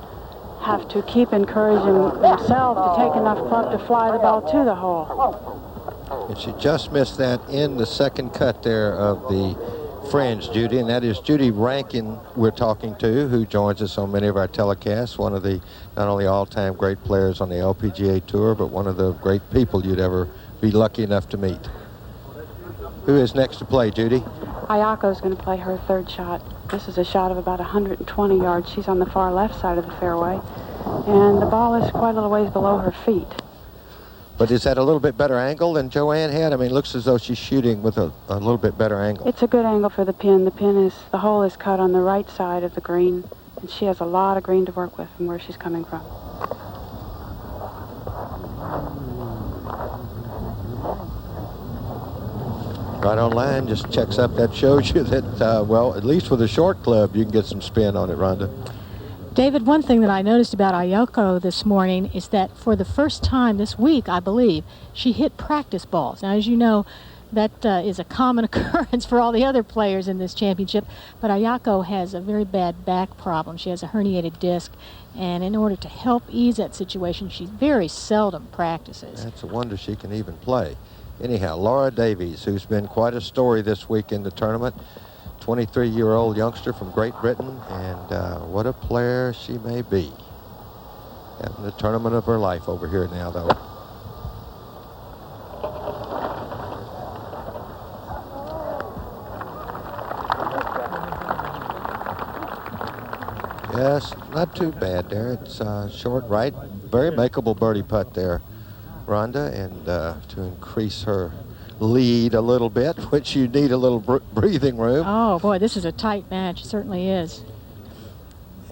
S5: have to keep encouraging themselves to take enough club to fly the ball to the hole.
S2: And she just missed that in the second cut there of the fringe, Judy, and that is Judy Rankin we're talking to, who joins us on many of our telecasts, one of the not only all-time great players on the LPGA Tour, but one of the great people you'd ever be lucky enough to meet. Who is next to play, Judy?
S5: Ayako's going to play her third shot. This is a shot of about 120 yards. She's on the far left side of the fairway, and the ball is quite a little ways below her feet.
S2: But is that a little bit better angle than Joanne had? I mean, it looks as though she's shooting with a little bit better angle.
S5: It's a good angle for the pin. The hole is cut on the right side of the green, and she has a lot of green to work with from where she's coming from.
S2: Right on line, just checks up. That shows you that, well, at least with a short club, you can get some spin on it, Rhonda.
S3: David, one thing that I noticed about Ayako this morning is that for the first time this week, I believe, she hit practice balls. Now, as you know, that is a common occurrence for all the other players in this championship, but Ayako has a very bad back problem. She has a herniated disc, and in order to help ease that situation, she very seldom practices.
S2: That's a wonder she can even play. Anyhow, Laura Davies, who's been quite a story this week in the tournament, 23-year-old youngster from Great Britain, and what a player she may be. Having the tournament of her life over here now, though. Yes, not too bad there. It's short right. Very makeable birdie putt there, Rhonda, and to increase her lead a little bit, which you need a little breathing room.
S3: Oh, boy, this is a tight match. It certainly is.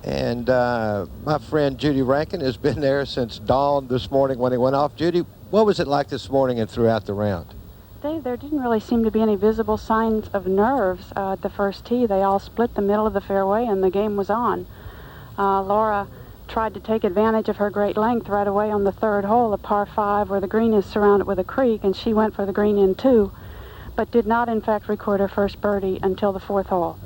S2: And my friend Judy Rankin has been there since dawn this morning when he went off. Judy, what was it like this morning and throughout the round?
S5: Dave, there didn't really seem to be any visible signs of nerves at the first tee. They all split the middle of the fairway, and the game was on. Laura tried to take advantage of her great length right away on the third hole, a par 5 where the green is surrounded with a creek, and she went for the green in 2, but did not in fact record her first birdie until the 4th hole.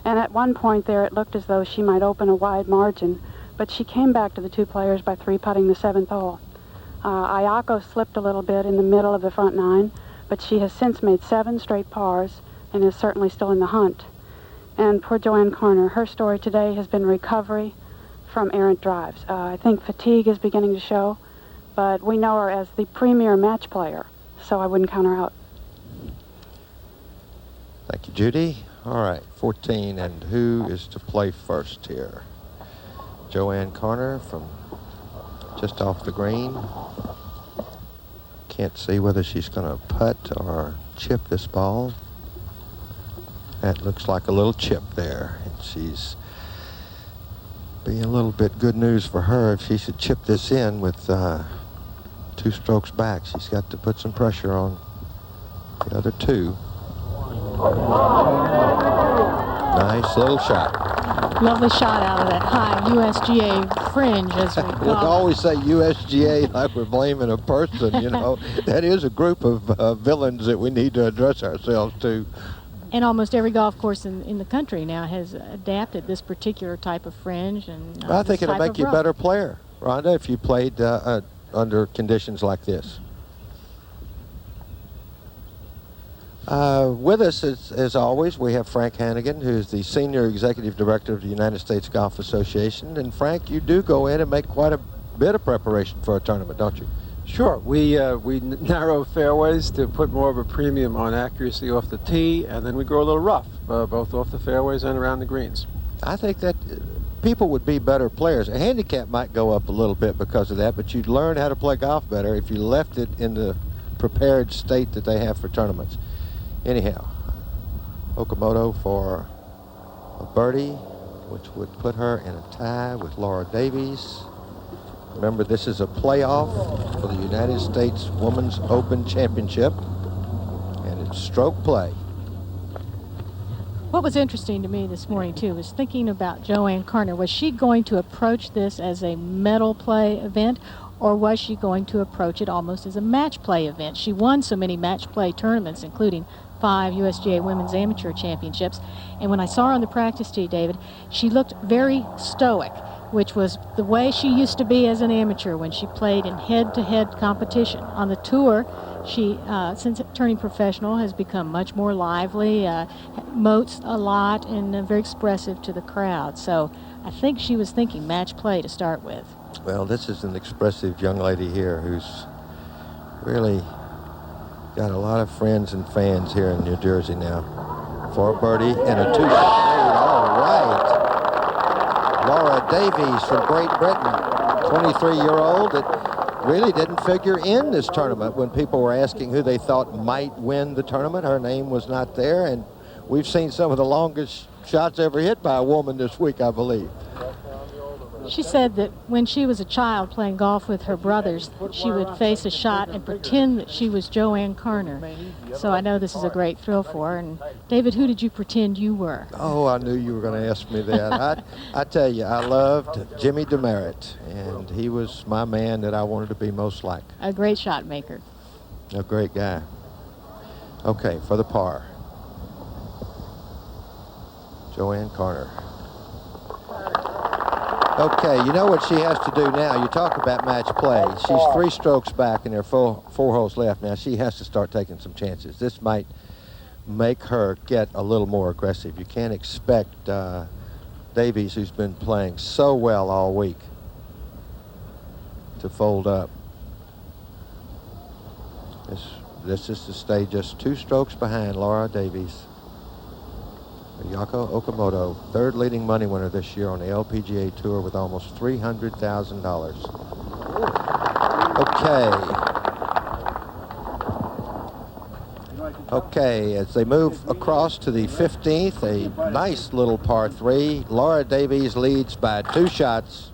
S5: And at one point there it looked as though she might open a wide margin, but she came back to the two players by 3-putting the 7th hole. Ayako slipped a little bit in the middle of the front 9, but she has since made 7 straight pars and is certainly still in the hunt. And poor Joanne Carner, her story today has been recovery from errant drives. I think fatigue is beginning to show, but we know her as the premier match player, so I wouldn't count her out.
S2: Thank you, Judy. All right, 14, and who is to play first here? Joanne Carner from just off the green. Can't see whether she's going to putt or chip this ball. That looks like a little chip there, and she's be a little bit good news for her if she should chip this in with 2 strokes back. She's got to put some pressure on the other 2. Nice little shot.
S3: Lovely shot out of that high USGA fringe, as we
S2: We
S3: call it.
S2: always say USGA like we're blaming a person, you know. That is a group of villains that we need to address ourselves to.
S3: And almost every golf course in the country now has adapted this particular type of fringe. And
S2: I think it'll make you a better player, Rhonda, if you played under conditions like this. With us, as always, we have Frank Hannigan, who's the Senior Executive Director of the United States Golf Association. And Frank, you do go in and make quite a bit of preparation for a tournament, don't you?
S8: Sure. We narrow fairways to put more of a premium on accuracy off the tee, and then we go a little rough, both off the fairways and around the greens.
S2: I think that people would be better players. A handicap might go up a little bit because of that, but you'd learn how to play golf better if you left it in the prepared state that they have for tournaments. Anyhow, Okamoto for a birdie, which would put her in a tie with Laura Davies. Remember, this is a playoff for the United States Women's Open Championship, and it's stroke play.
S3: What was interesting to me this morning, too, was thinking about Joanne Carner. Was she going to approach this as a medal play event, or was she going to approach it almost as a match play event? She won so many match play tournaments, including 5 USGA Women's Amateur Championships. And when I saw her on the practice tee, David, she looked very stoic, which was the way she used to be as an amateur when she played in head-to-head competition. On the tour, she, since turning professional, has become much more lively, motes a lot, and very expressive to the crowd. So I think she was thinking match play to start with.
S2: Well, this is an expressive young lady here who's really got a lot of friends and fans here in New Jersey now. For a birdie and a two-shot lead. All right. Laura Davies from Great Britain, 23-year-old that really didn't figure in this tournament when people were asking who they thought might win the tournament. Her name was not there, and we've seen some of the longest shots ever hit by a woman this week, I believe.
S3: She said that when she was a child playing golf with her brothers, she would face a shot and pretend that she was Joanne Carner. So I know this is a great thrill for her. And David, who did you pretend you were?
S2: Oh, I knew you were going to ask me that. I tell you, I loved Jimmy DeMerit, and he was my man that I wanted to be most like.
S3: A great shot maker.
S2: A great guy. Okay, for the par. Joanne Carner. Okay, you know what she has to do now? You talk about match play. She's 3 strokes back and there are 4 holes left. Now she has to start taking some chances. This might make her get a little more aggressive. You can't expect Davies, who's been playing so well all week, to fold up. This is to stay just 2 strokes behind Laura Davies. Ayako Okamoto, 3rd leading money winner this year on the LPGA Tour with almost $300,000. Okay, as they move across to the 15th, a nice little par 3. Laura Davies leads by 2 shots.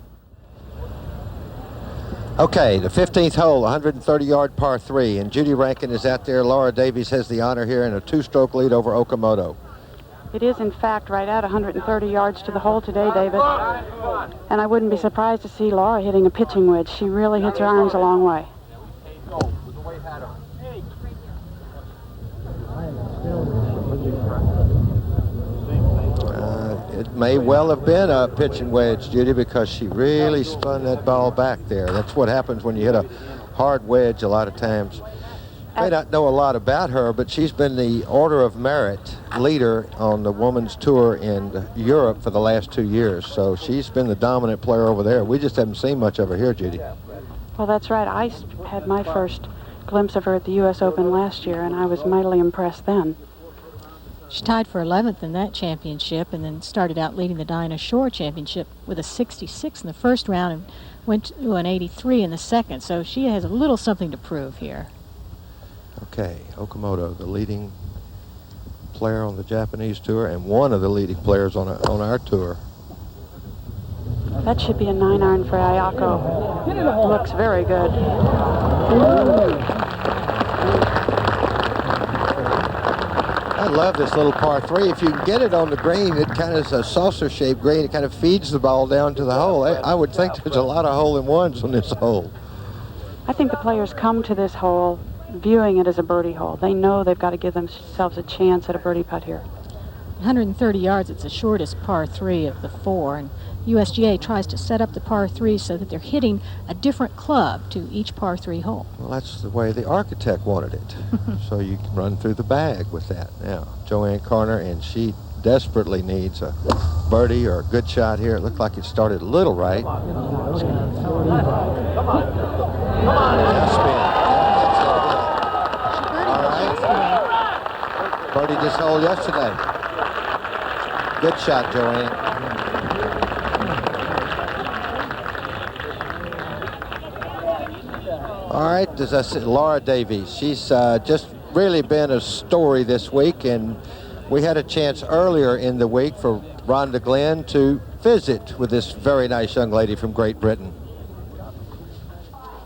S2: Okay, the 15th hole, 130-yard par 3, and Judy Rankin is out there. Laura Davies has the honor here in a 2-stroke lead over Okamoto.
S5: It is, in fact, right at 130 yards to the hole today, David. And I wouldn't be surprised to see Laura hitting a pitching wedge. She really hits her irons a long way.
S2: It may well have been a pitching wedge, Judy, because she really spun that ball back there. That's what happens when you hit a hard wedge a lot of times. May not know a lot about her, but she's been the Order of Merit leader on the women's tour in Europe for the last 2 years. So she's been the dominant player over there. We just haven't seen much of her here, Judy.
S5: Well, that's right. I had my first glimpse of her at the U.S. Open last year, and I was mightily impressed then.
S3: She tied for 11th in that championship and then started out leading the Dinah Shore Championship with a 66 in the first round and went to an 83 in the second. So she has a little something to prove here.
S2: Okay, Okamoto, the leading player on the Japanese tour and one of the leading players on our tour.
S5: That should be a 9-iron for Ayako. Looks very good.
S2: I love this little par 3. If you can get it on the green, it kind of is a saucer-shaped green. It kind of feeds the ball down to the hole. I would think there's a lot of hole-in-ones on this hole.
S5: I think the players come to this hole viewing it as a birdie hole. They know they've got to give themselves a chance at a birdie putt here.
S9: 130 yards, it's the shortest par 3 of the 4, and USGA tries to set up the par 3 so that they're hitting a different club to each par 3 hole.
S2: Well, that's the way the architect wanted it. So you can run through the bag with that. Now, Joanne Carner, and she desperately needs a birdie or a good shot here. It looked like it started a little right. Come on. Spin. All right. Birdie this hole yesterday. Good shot, Joanne. All right, as I said, Laura Davies. She's just really been a story this week, and we had a chance earlier in the week for Rhonda Glenn to visit with this very nice young lady from Great Britain.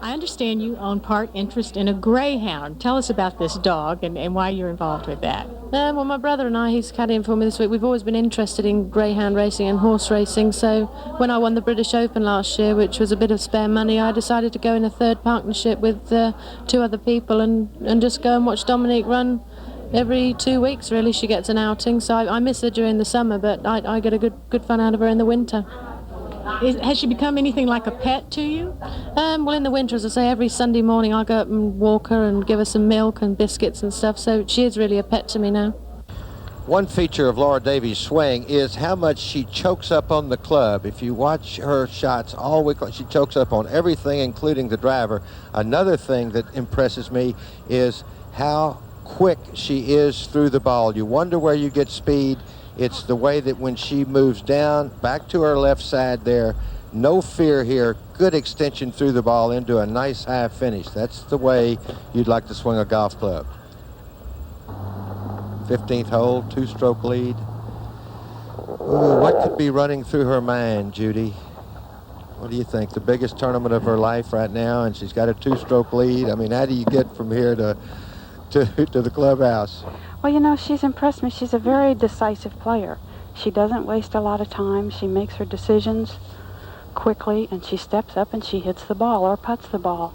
S9: I understand you own part interest in a greyhound. Tell us about this dog and why you're involved with that.
S7: Well, my brother and I, he's caddying for me this week. We've always been interested in greyhound racing and horse racing. So when I won the British Open last year, which was a bit of spare money, I decided to go in a third partnership with 2 other people and just go and watch Dominique run every 2 weeks. Really, she gets an outing. So I miss her during the summer, but I get a good fun out of her in the winter.
S9: Has she become anything like a pet to you?
S7: Well, in the winter, as I say, every Sunday morning I'll go up and walk her and give her some milk and biscuits and stuff, so she is really a pet to me now.
S2: One feature of Laura Davies' swing is how much she chokes up on the club. If you watch her shots all week long, she chokes up on everything, including the driver. Another thing that impresses me is how quick she is through the ball. You wonder where you get speed. It's the way that when she moves down, back to her left side there, no fear here, good extension through the ball into a nice high finish. That's the way you'd like to swing a golf club. 15th hole, 2-stroke lead. Ooh, what could be running through her mind, Judy? What do you think? The biggest tournament of her life right now, and she's got a 2-stroke lead. I mean, how do you get from here to the clubhouse?
S5: Well, you know, she's impressed me. She's a very decisive player. She doesn't waste a lot of time. She makes her decisions quickly, and she steps up and she hits the ball or putts the ball.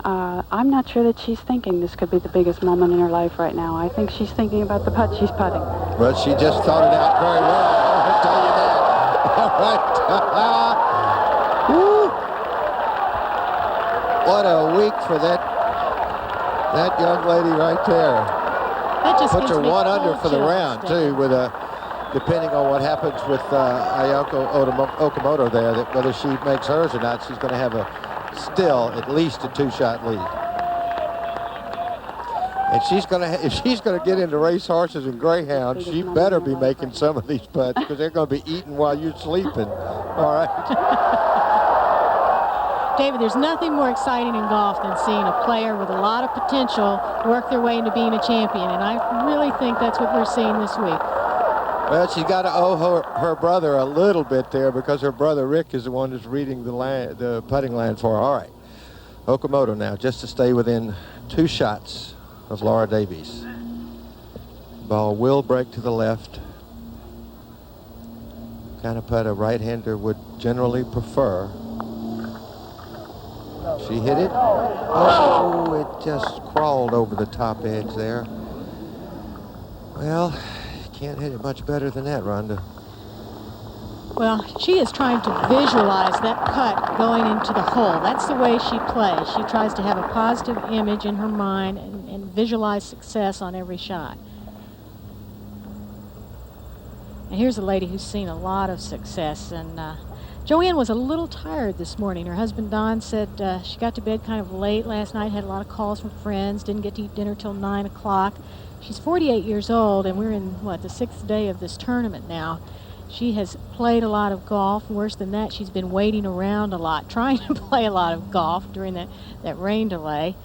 S5: I'm not sure that she's thinking this could be the biggest moment in her life right now. I think she's thinking about the putt she's putting.
S2: Well, she just thought it out very well, I'll tell you that. All right. Woo. What a week for that young lady right there.
S9: That just
S2: puts her
S9: gives me
S2: 1 under
S9: cold
S2: for the
S9: chills,
S2: round,
S9: Dave.
S2: too, with depending on what happens with Ayako Okamoto there, that whether she makes hers or not, she's going to have still at least a 2-shot lead. And she's going to, if she's going to get into race horses and greyhounds, she better be making some of these putts because they're going to be eating while you're sleeping. All right.
S9: David, there's nothing more exciting in golf than seeing a player with a lot of potential work their way into being a champion, and I really think that's what we're seeing this week.
S2: Well, she's got to owe her brother a little bit there because her brother Rick is the one that's reading the putting line for her. All right, Okamoto now, just to stay within 2 shots of Laura Davies. Ball will break to the left. Kind of putt a right-hander would generally prefer. She hit it. Oh, it just crawled over the top edge there. Well, can't hit it much better than that, Rhonda.
S9: Well, she is trying to visualize that putt going into the hole. That's the way she plays. She tries to have a positive image in her mind and visualize success on every shot. And here's a lady who's seen a lot of success, and Joanne was a little tired this morning. Her husband, Don, said she got to bed kind of late last night, had a lot of calls from friends, didn't get to eat dinner till 9 o'clock. She's 48 years old, and we're in, the 6th day of this tournament now. She has played a lot of golf. Worse than that, she's been waiting around a lot, trying to play a lot of golf during that rain delay.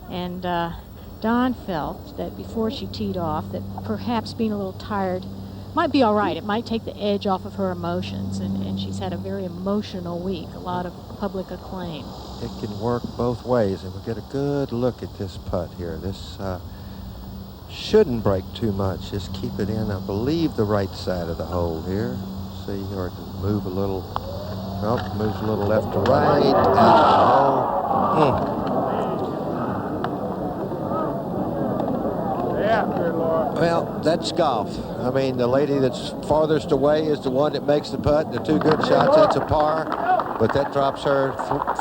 S9: And Don felt that before she teed off that perhaps being a little tired might be all right. It might take the edge off of her emotions, and she's had a very emotional week, a lot of public acclaim.
S2: It can work both ways, and we'll get a good look at this putt here. This shouldn't break too much. Just keep it in, I believe, the right side of the hole here. See, or move a little, nope, moves a little left to right, out of the hole. Well, that's golf. I mean, the lady that's farthest away is the one that makes the putt. The 2 good shots, that's a par. But that drops her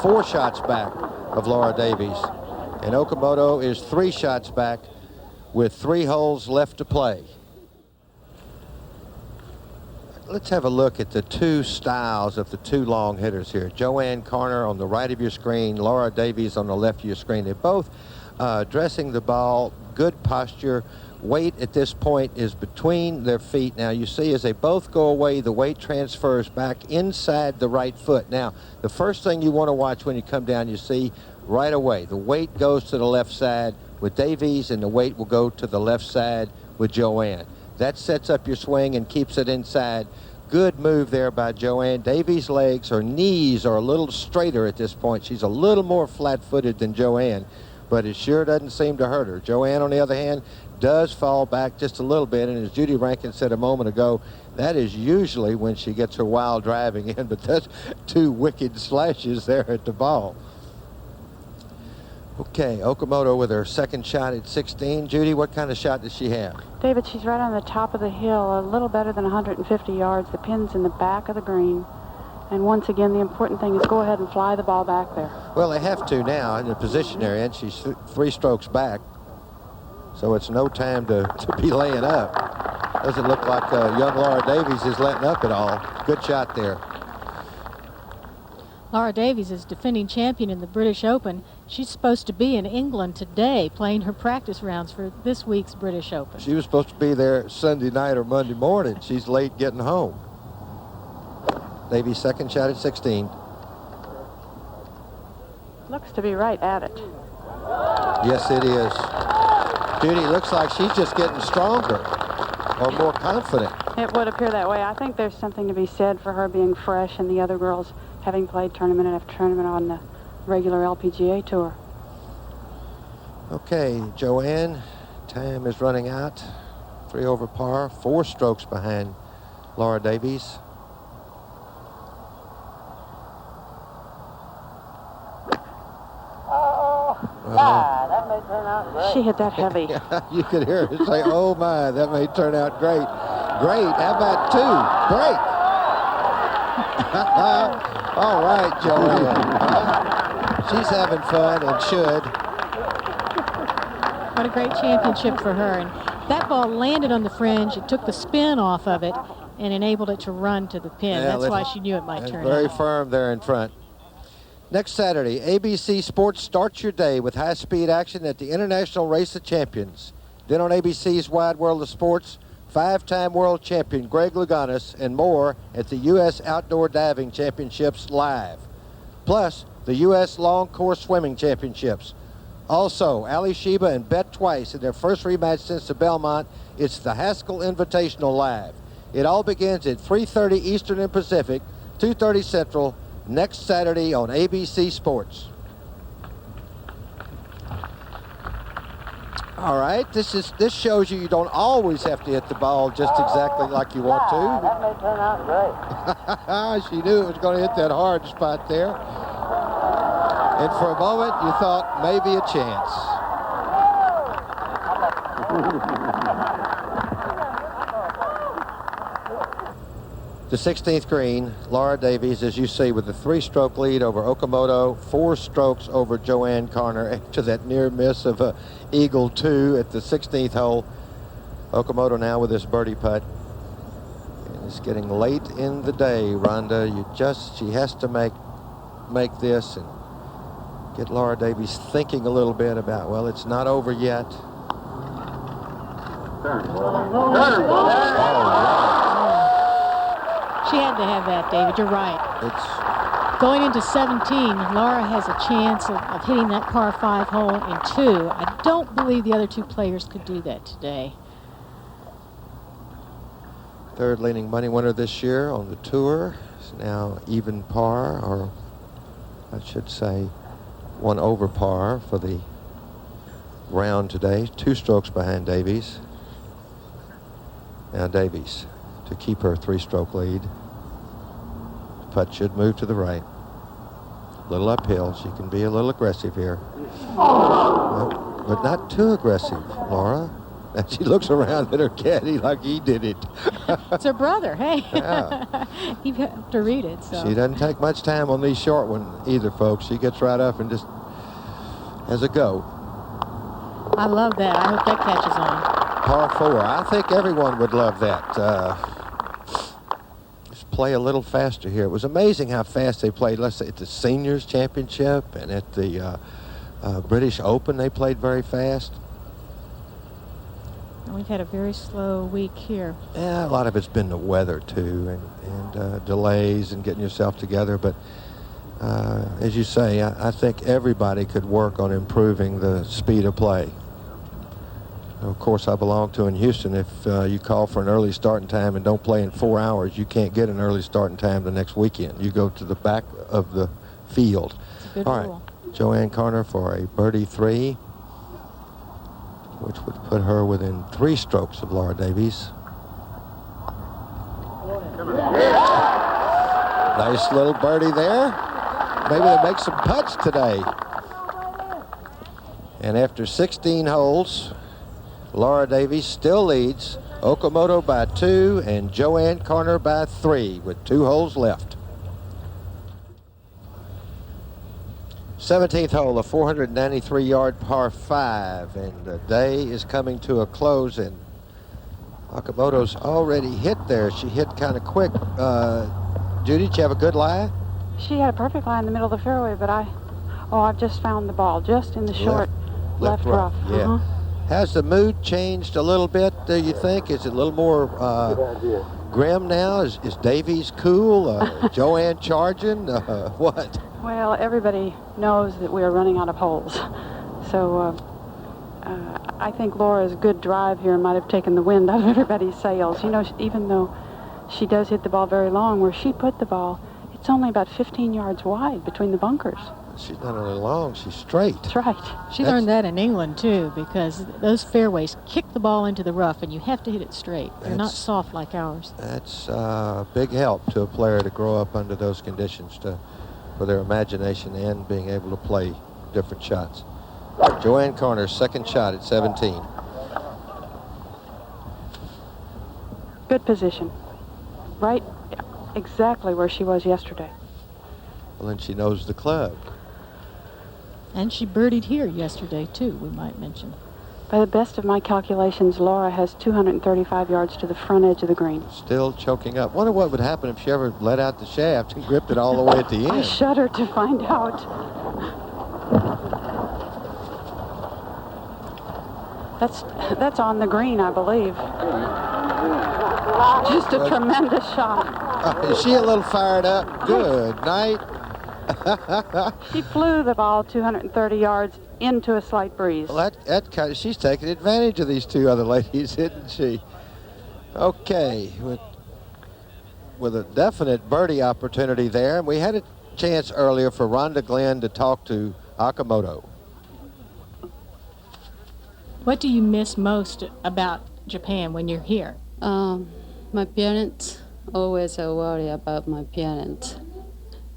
S2: 4 shots back of Laura Davies. And Okamoto is 3 shots back with 3 holes left to play. Let's have a look at the 2 styles of the 2 long hitters here. Joanne Carner on the right of your screen, Laura Davies on the left of your screen. They're both dressing the ball, good posture. Weight at this point is between their feet. Now you see as they both go away, the weight transfers back inside the right foot. Now the first thing you want to watch when you come down, you see right away the weight goes to the left side with Davies and the weight will go to the left side with Joanne. That sets up your swing and keeps it inside. Good move there by Joanne. Davies' legs, her knees are a little straighter at this point. She's a little more flat-footed than Joanne, but it sure doesn't seem to hurt her. Joanne, on the other hand, does fall back just a little bit, and as Judy Rankin said a moment ago, that is usually when she gets her wild driving in, but that's 2 wicked slashes there at the ball. Okay, Okamoto with her second shot at 16. Judy, what kind of shot does she have?
S5: David, she's right on the top of the hill, a little better than 150 yards. The pin's in the back of the green. And once again, the important thing is go ahead and fly the ball back there.
S2: Well, they have to now in the position they're in. She's 3 strokes back. So it's no time to be laying up. Doesn't look like young Laura Davies is letting up at all. Good shot there.
S9: Laura Davies is defending champion in the British Open. She's supposed to be in England today playing her practice rounds for this week's British Open.
S2: She was supposed to be there Sunday night or Monday morning. She's late getting home. Davies' second shot at 16.
S5: Looks to be right at it.
S2: Yes, it is. Judy, looks like she's just getting stronger or more confident.
S5: It would appear that way. I think there's something to be said for her being fresh and the other girls having played tournament after tournament on the regular LPGA tour.
S2: Okay, Joanne, time is running out. 3 over par, 4 strokes behind Laura Davies.
S10: That may turn out great.
S5: She hit that heavy.
S2: You could hear her say, oh my, that may turn out great. Great, how about 2? Break. All right, Joanne. She's having fun and should.
S9: What a great championship for her. And that ball landed on the fringe. It took the spin off of it and enabled it to run to the pin.
S2: Yeah,
S9: that's why she knew it might turn
S2: very
S9: out.
S2: firm there in front. Next Saturday, ABC Sports starts your day with high-speed action at the International Race of Champions. Then on ABC's Wide World of Sports, 5-time world champion Greg Louganis and more at the U.S. Outdoor Diving Championships live. Plus, the U.S. Long Course Swimming Championships. Also, Ali Sheba and Bet Twice in their first rematch since the Belmont. It's the Haskell Invitational live. It all begins at 3:30 Eastern and Pacific, 2:30 Central, next Saturday on ABC Sports. All right, this shows you don't always have to hit the ball just exactly like you want to.
S10: That may turn out great.
S2: She knew it was going to hit that hard spot there. And for a moment, you thought maybe a chance. The 16th green, Laura Davies, as you see, with a 3-stroke lead over Okamoto, 4 strokes over Joanne Carner after that near miss of Eagle 2 at the 16th hole. Okamoto now with this birdie putt. And it's getting late in the day, Rhonda. She has to make this and get Laura Davies thinking a little bit about, well, it's not over yet.
S9: She had to have that, David. You're right. Going into 17, Laura has a chance of hitting that par 5 hole in 2. I don't believe the other 2 players could do that today.
S2: Third leading money winner this year on the tour is now even par, or I should say 1 over par for the round today. 2 strokes behind Davies. Now Davies to keep her 3-stroke lead. Putt should move to the right. A little uphill. She can be a little aggressive here. But not too aggressive, Laura. And she looks around at her caddy like he did it.
S9: It's her brother. Hey,
S2: Yeah.
S9: you have to read it. So.
S2: She doesn't take much time on these short ones either, folks. She gets right up and just has a go.
S9: I love that. I hope that catches on.
S2: Par 4. I think everyone would love that. Just play a little faster here. It was amazing how fast they played. Let's say at the Seniors Championship and at the British Open, they played very fast.
S9: And we've had a very slow week here.
S2: Yeah, a lot of it's been the weather too, and delays and getting yourself together. But as you say, I think everybody could work on improving the speed of play. Of course, I belong to in Houston. If you call for an early starting time and don't play in 4 hours, you can't get an early starting time the next weekend. You go to the back of the field.
S9: It's a good
S2: All right,
S9: rule.
S2: Joanne Carner for a birdie 3, which would put her within 3 strokes of Laura Davies. Nice little birdie there. Maybe they make some putts today. And after 16 holes, Laura Davies still leads Okamoto by 2 and Joanne Carner by 3 with 2 holes left. 17th hole, a 493-yard par 5, and the day is coming to a close, and Okamoto's already hit there. She hit kind of quick. Judy, did you have a good lie?
S5: She had a perfect lie in the middle of the fairway, but I've just found the ball just in the short left rough.
S2: Yeah. Has the mood changed a little bit, do you think? Is it a little more grim now? Is Davies cool? Joanne charging? What?
S5: Well, everybody knows that we are running out of holes. So I think Laura's good drive here might have taken the wind out of everybody's sails. You know, even though she does hit the ball very long, where she put the ball, it's only about 15 yards wide between the bunkers.
S2: She's not only long, she's straight.
S5: That's right.
S9: She learned that in England, too, because those fairways kick the ball into the rough, and you have to hit it straight. They're not soft like ours.
S2: That's a big help to a player to grow up under those conditions, for their imagination and being able to play different shots. Joanne Carner's second shot at 17.
S5: Good position. Right exactly where she was yesterday.
S2: Well, and she knows the club.
S9: And she birdied here yesterday, too, we might mention.
S5: By the best of my calculations, Laura has 235 yards to the front edge of the green.
S2: Still choking up. Wonder what would happen if she ever let out the shaft and gripped it all the way at the end.
S5: I shudder to find out. That's on the green, I believe. Just a tremendous shot.
S2: Is she a little fired up? Good night.
S5: She flew the ball 230 yards into a slight breeze.
S2: Well, that kind of, she's taking advantage of these 2 other ladies, isn't she? Okay, with a definite birdie opportunity there. And we had a chance earlier for Rhonda Glenn to talk to Okamoto.
S9: What do you miss most about Japan when you're here?
S11: My parents, always I worry about my parents.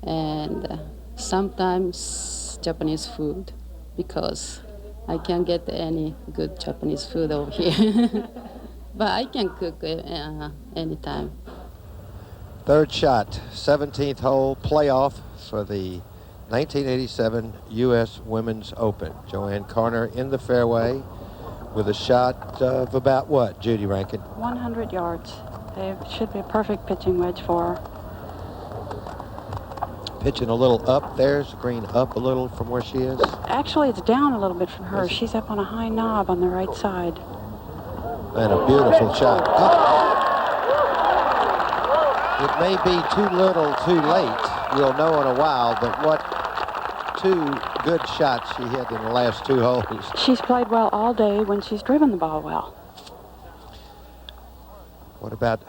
S11: And sometimes Japanese food, because I can't get any good Japanese food over here. But I can cook anytime.
S2: Third shot, 17th hole playoff for the 1987 U.S. Women's Open. Joanne Carner in the fairway with a shot of about what, Judy Rankin?
S5: 100 yards. It should be a perfect pitching wedge for her.
S2: Pitching a little up there. Is the green up a little from where she is?
S5: Actually, it's down a little bit from her. She's up on a high knob on the right side.
S2: And a beautiful shot. Oh. It may be too little, too late. We'll know in a while, but what 2 good shots she hit in the last 2 holes.
S5: She's played well all day when she's driven the ball well.
S2: What about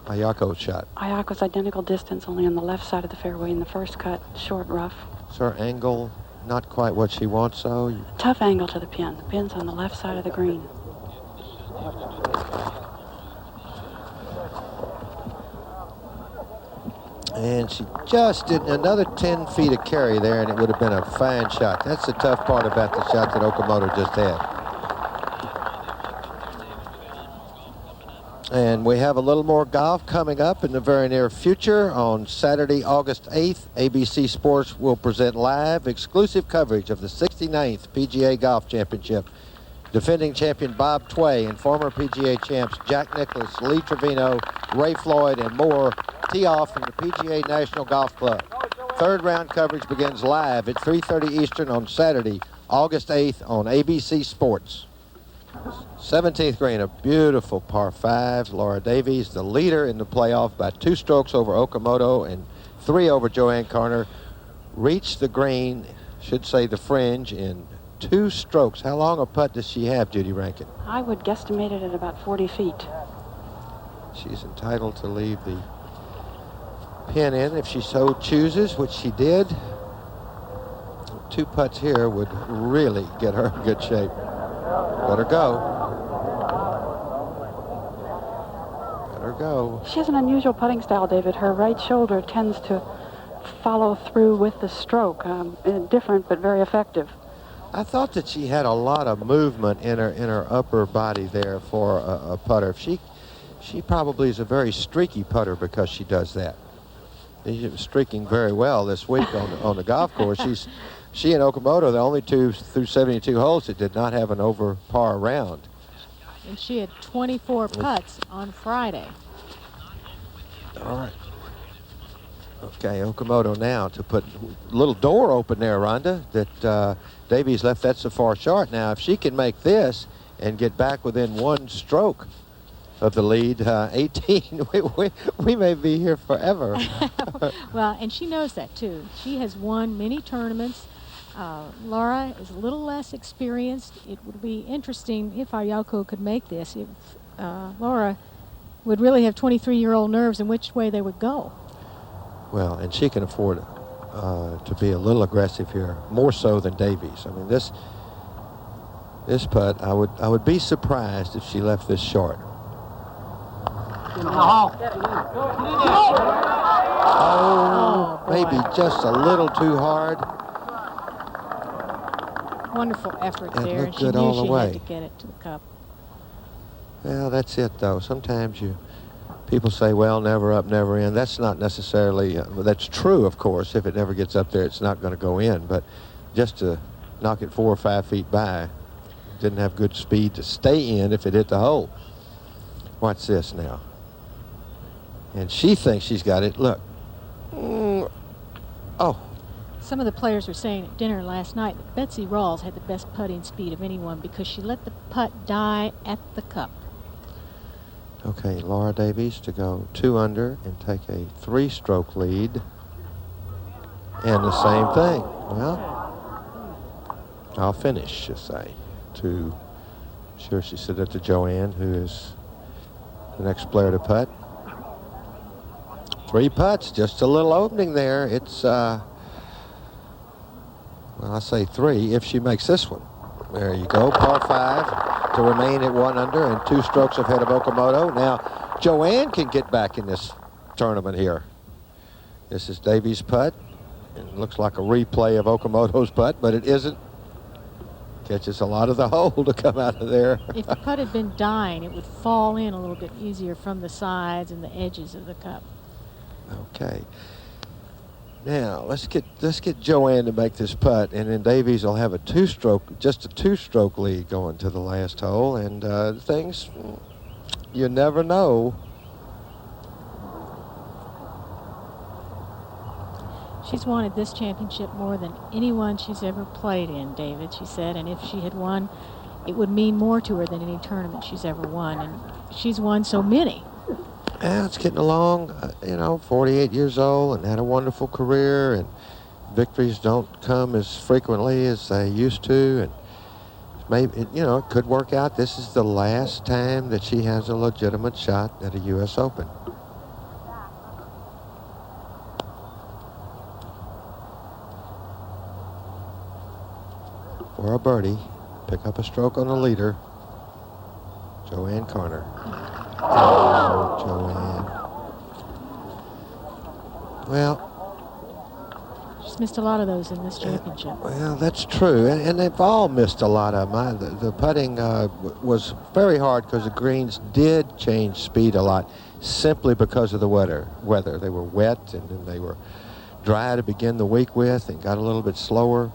S2: Ayako's shot?
S5: Ayako's identical distance, only on the left side of the fairway in the first cut, short rough.
S2: Is her angle not quite what she wants, though?
S5: Tough angle to the pin. The pin's on the left side of the green.
S2: And she just did another 10 feet of carry there, and it would have been a fine shot. That's the tough part about the shot that Okamoto just had. And we have a little more golf coming up in the very near future. On Saturday, August 8th, ABC Sports will present live exclusive coverage of the 69th PGA Golf Championship. Defending champion Bob Tway and former PGA champs Jack Nicklaus, Lee Trevino, Ray Floyd, and more tee off from the PGA National Golf Club. Third round coverage begins live at 3:30 Eastern on Saturday, August 8th on ABC Sports. 17th green, a beautiful par 5. Laura Davies, the leader in the playoff by 2 strokes over Okamoto and 3 over Joanne Carner, reached the green, should say the fringe, in 2 strokes. How long a putt does she have, Judy Rankin?
S5: I would guesstimate it at about 40 feet.
S2: She's entitled to leave the pin in if she so chooses, which she did. 2 putts here would really get her in good shape. Let her go. Let her go.
S5: She has an unusual putting style, David. Her right shoulder tends to follow through with the stroke. Different, but very effective.
S2: I thought that she had a lot of movement in her upper body there for a putter. She probably is a very streaky putter because she does that. She's streaking very well this week on the golf course. She and Okamoto, the only 2 through 72 holes that did not have an over par round.
S9: And she had 24 putts on Friday.
S2: All right. Okay, Okamoto now to put a little door open there, Rhonda, that Davies left that so far short. Now, if she can make this and get back within 1 stroke of the lead, 18, we may be here forever.
S9: Well, and she knows that, too. She has won many tournaments. Laura is a little less experienced. It would be interesting if Ayako could make this. If Laura would really have 23-year-old nerves and which way they would go.
S2: Well, and she can afford to be a little aggressive here, more so than Davies. I mean, this putt, I would be surprised if she left this short. Oh, maybe just a little too hard.
S9: Wonderful effort
S2: That
S9: there, and
S2: looked
S9: she
S2: good
S9: knew
S2: all the
S9: she
S2: way.
S9: had to get it to the cup.
S2: Well, that's it, though. Sometimes people say, well, never up, never in. That's not necessarily, that's true, of course. If it never gets up there, it's not going to go in. But just to knock it 4 or 5 feet by, didn't have good speed to stay in if it hit the hole. Watch this now. And she thinks she's got it. Look. Oh.
S9: Some of the players were saying at dinner last night that Betsy Rawls had the best putting speed of anyone because she let the putt die at the cup.
S2: Okay, Laura Davies to go 2 under and take a 3-stroke lead. And the same thing. Well, I'll finish, she'll say. Sure, she said that to Joanne, who is the next player to putt. 3 putts, just a little opening there. It's, well, I say 3 if she makes this one. There you go, par 5 to remain at 1 under and 2 strokes ahead of Okamoto. Now, Joanne can get back in this tournament here. This is Davies' putt. It looks like a replay of Okamoto's putt, but it isn't. Catches a lot of the hole to come out of there.
S9: If the putt had been dying, it would fall in a little bit easier from the sides and the edges of the cup.
S2: Okay. Now let's get Joanne to make this putt, and then Davies will have just a 2-stroke lead going to the last hole, and things you never know.
S9: She's wanted this championship more than anyone she's ever played in, David, she said, and if she had won, it would mean more to her than any tournament she's ever won, and she's won so many.
S2: Yeah, it's getting along, 48 years old and had a wonderful career, and victories don't come as frequently as they used to, and maybe, it could work out. This is the last time that she has a legitimate shot at a U.S. Open. For a birdie, pick up a stroke on the leader, Joanne Carner. Oh, Joanne. Well,
S9: missed a lot of those in this championship.
S2: Well, that's true, and they've all missed a lot of them. The putting was very hard because the greens did change speed a lot simply because of the weather. They were wet, and then they were dry to begin the week with and got a little bit slower.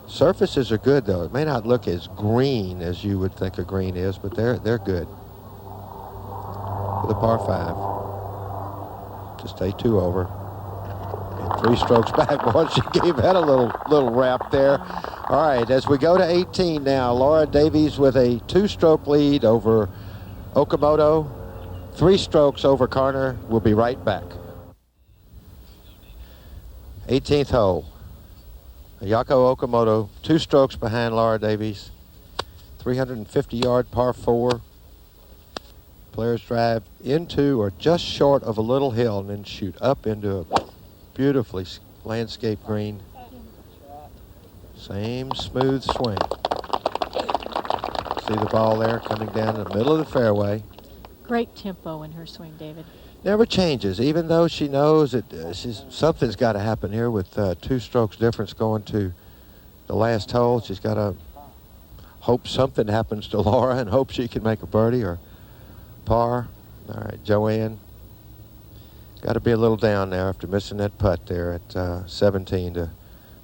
S2: Surfaces are good, though. It may not look as green as you would think a green is, but they're good. For the par 5. To stay 2 over. And 3 strokes back. Boy, she gave that a little wrap there. All right, as we go to 18 now, Laura Davies with a 2-stroke lead over Okamoto. 3 strokes over Carner. We'll be right back. 18th hole. Ayako Okamoto, 2 strokes behind Laura Davies. 350-yard par 4. Players drive into or just short of a little hill and then shoot up into a beautifully landscaped green. Same smooth swing. See the ball there coming down in the middle of the fairway.
S9: Great tempo in her swing, David.
S2: Never changes, even though she knows that something's got to happen here with 2 strokes difference going to the last hole. She's got to hope something happens to Laura and hope she can make a birdie or par. All right, Joanne. Got to be a little down there after missing that putt there at 17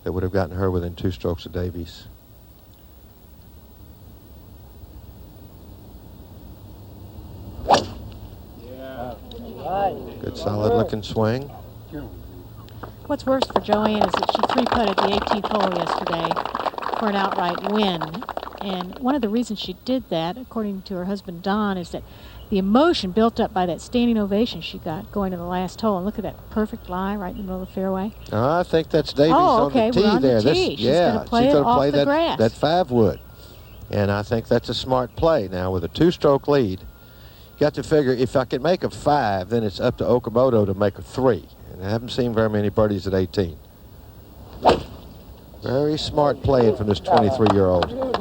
S2: that would have gotten her within 2 strokes of Davies. Good solid looking swing.
S9: What's worse for Joanne is that she 3-putted the 18th hole yesterday for an outright win. And one of the reasons she did that, according to her husband Don, is that the emotion built up by that standing ovation she got going to the last hole. And look at that perfect lie right in the middle of the fairway.
S2: I think that's Davies
S9: okay,
S2: on the tee
S9: we're on
S2: there.
S9: The tee. She's going to play it off the grass.
S2: That 5-wood. And I think that's a smart play. Now with a 2-stroke lead, you got to figure if I can make a 5, then it's up to Okamoto to make a 3. And I haven't seen very many birdies at 18. Very smart playing from this 23-year-old.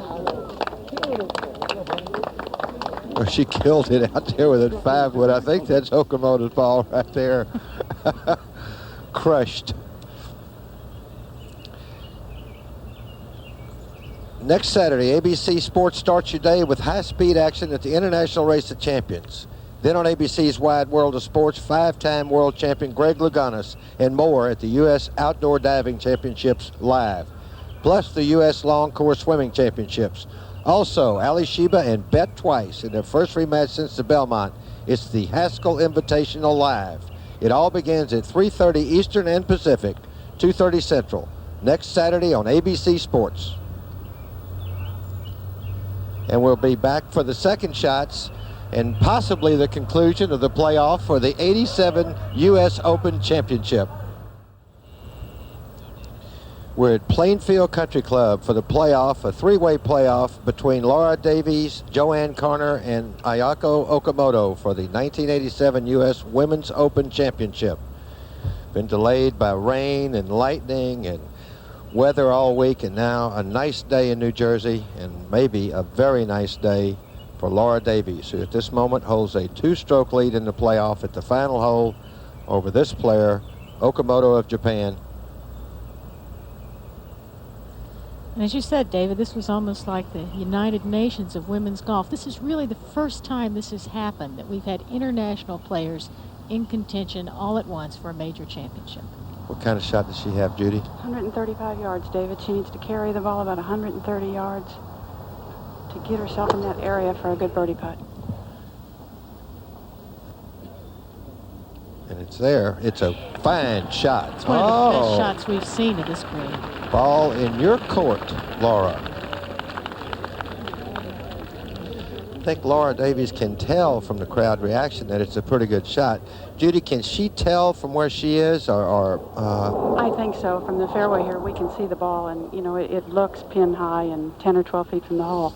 S2: Well, she killed it out there with that 5-wood. I think that's Okamoto's ball right there. Crushed. Next Saturday, ABC Sports starts your day with high-speed action at the International Race of Champions. Then on ABC's Wide World of Sports, 5-time world champion Greg Louganis and more at the U.S. Outdoor Diving Championships live, plus the U.S. Long Course Swimming Championships. Also, Ali Sheba and Bet Twice in their first rematch since the Belmont. It's the Haskell Invitational Live. It all begins at 3:30 Eastern and Pacific, 2:30 Central, next Saturday on ABC Sports. And we'll be back for the second shots and possibly the conclusion of the playoff for the 87 U.S. Open Championship. We're at Plainfield Country Club for the playoff, a 3-way playoff between Laura Davies, Joanne Carner, and Ayako Okamoto for the 1987 U.S. Women's Open Championship. Been delayed by rain and lightning and weather all week, and now a nice day in New Jersey, and maybe a very nice day for Laura Davies, who at this moment holds a 2-stroke lead in the playoff at the final hole over this player, Okamoto of Japan.
S9: And as you said, David, this was almost like the United Nations of women's golf. This is really the first time this has happened, that we've had international players in contention all at once for a major championship.
S2: What kind of shot does she have, Judy?
S5: 135 yards, David. She needs to carry the ball about 130 yards to get herself in that area for a good birdie putt.
S2: And it's there. It's a fine shot.
S9: It's one of the best shots we've seen at this green.
S2: Ball in your court, Laura. I think Laura Davies can tell from the crowd reaction that it's a pretty good shot. Judy, can she tell from where she is, or
S5: I think so. From the fairway here, we can see the ball, and you know it looks pin high and 10 or 12 feet from the hole.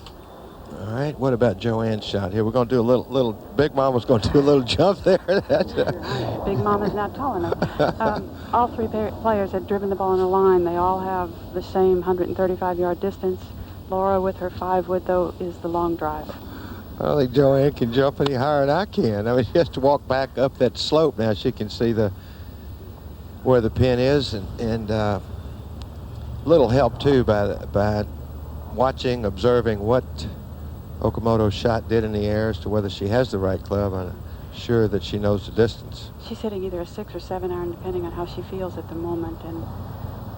S2: All right. What about Joanne's shot here? We're going to do a little. Big Mama's going to do a little jump there.
S5: Big Mama's not tall enough. All 3 players had driven the ball in a line. They all have the same 135-yard distance. Laura, with her 5-wood, though, is the long drive.
S2: I don't think Joanne can jump any higher than I can. I mean, she has to walk back up that slope. Now she can see where the pin is, and little help too by watching, observing what Okamoto's shot did in the air as to whether she has the right club. I'm sure that she knows the distance.
S5: She's hitting either a 6 or 7 iron, depending on how she feels at the moment. And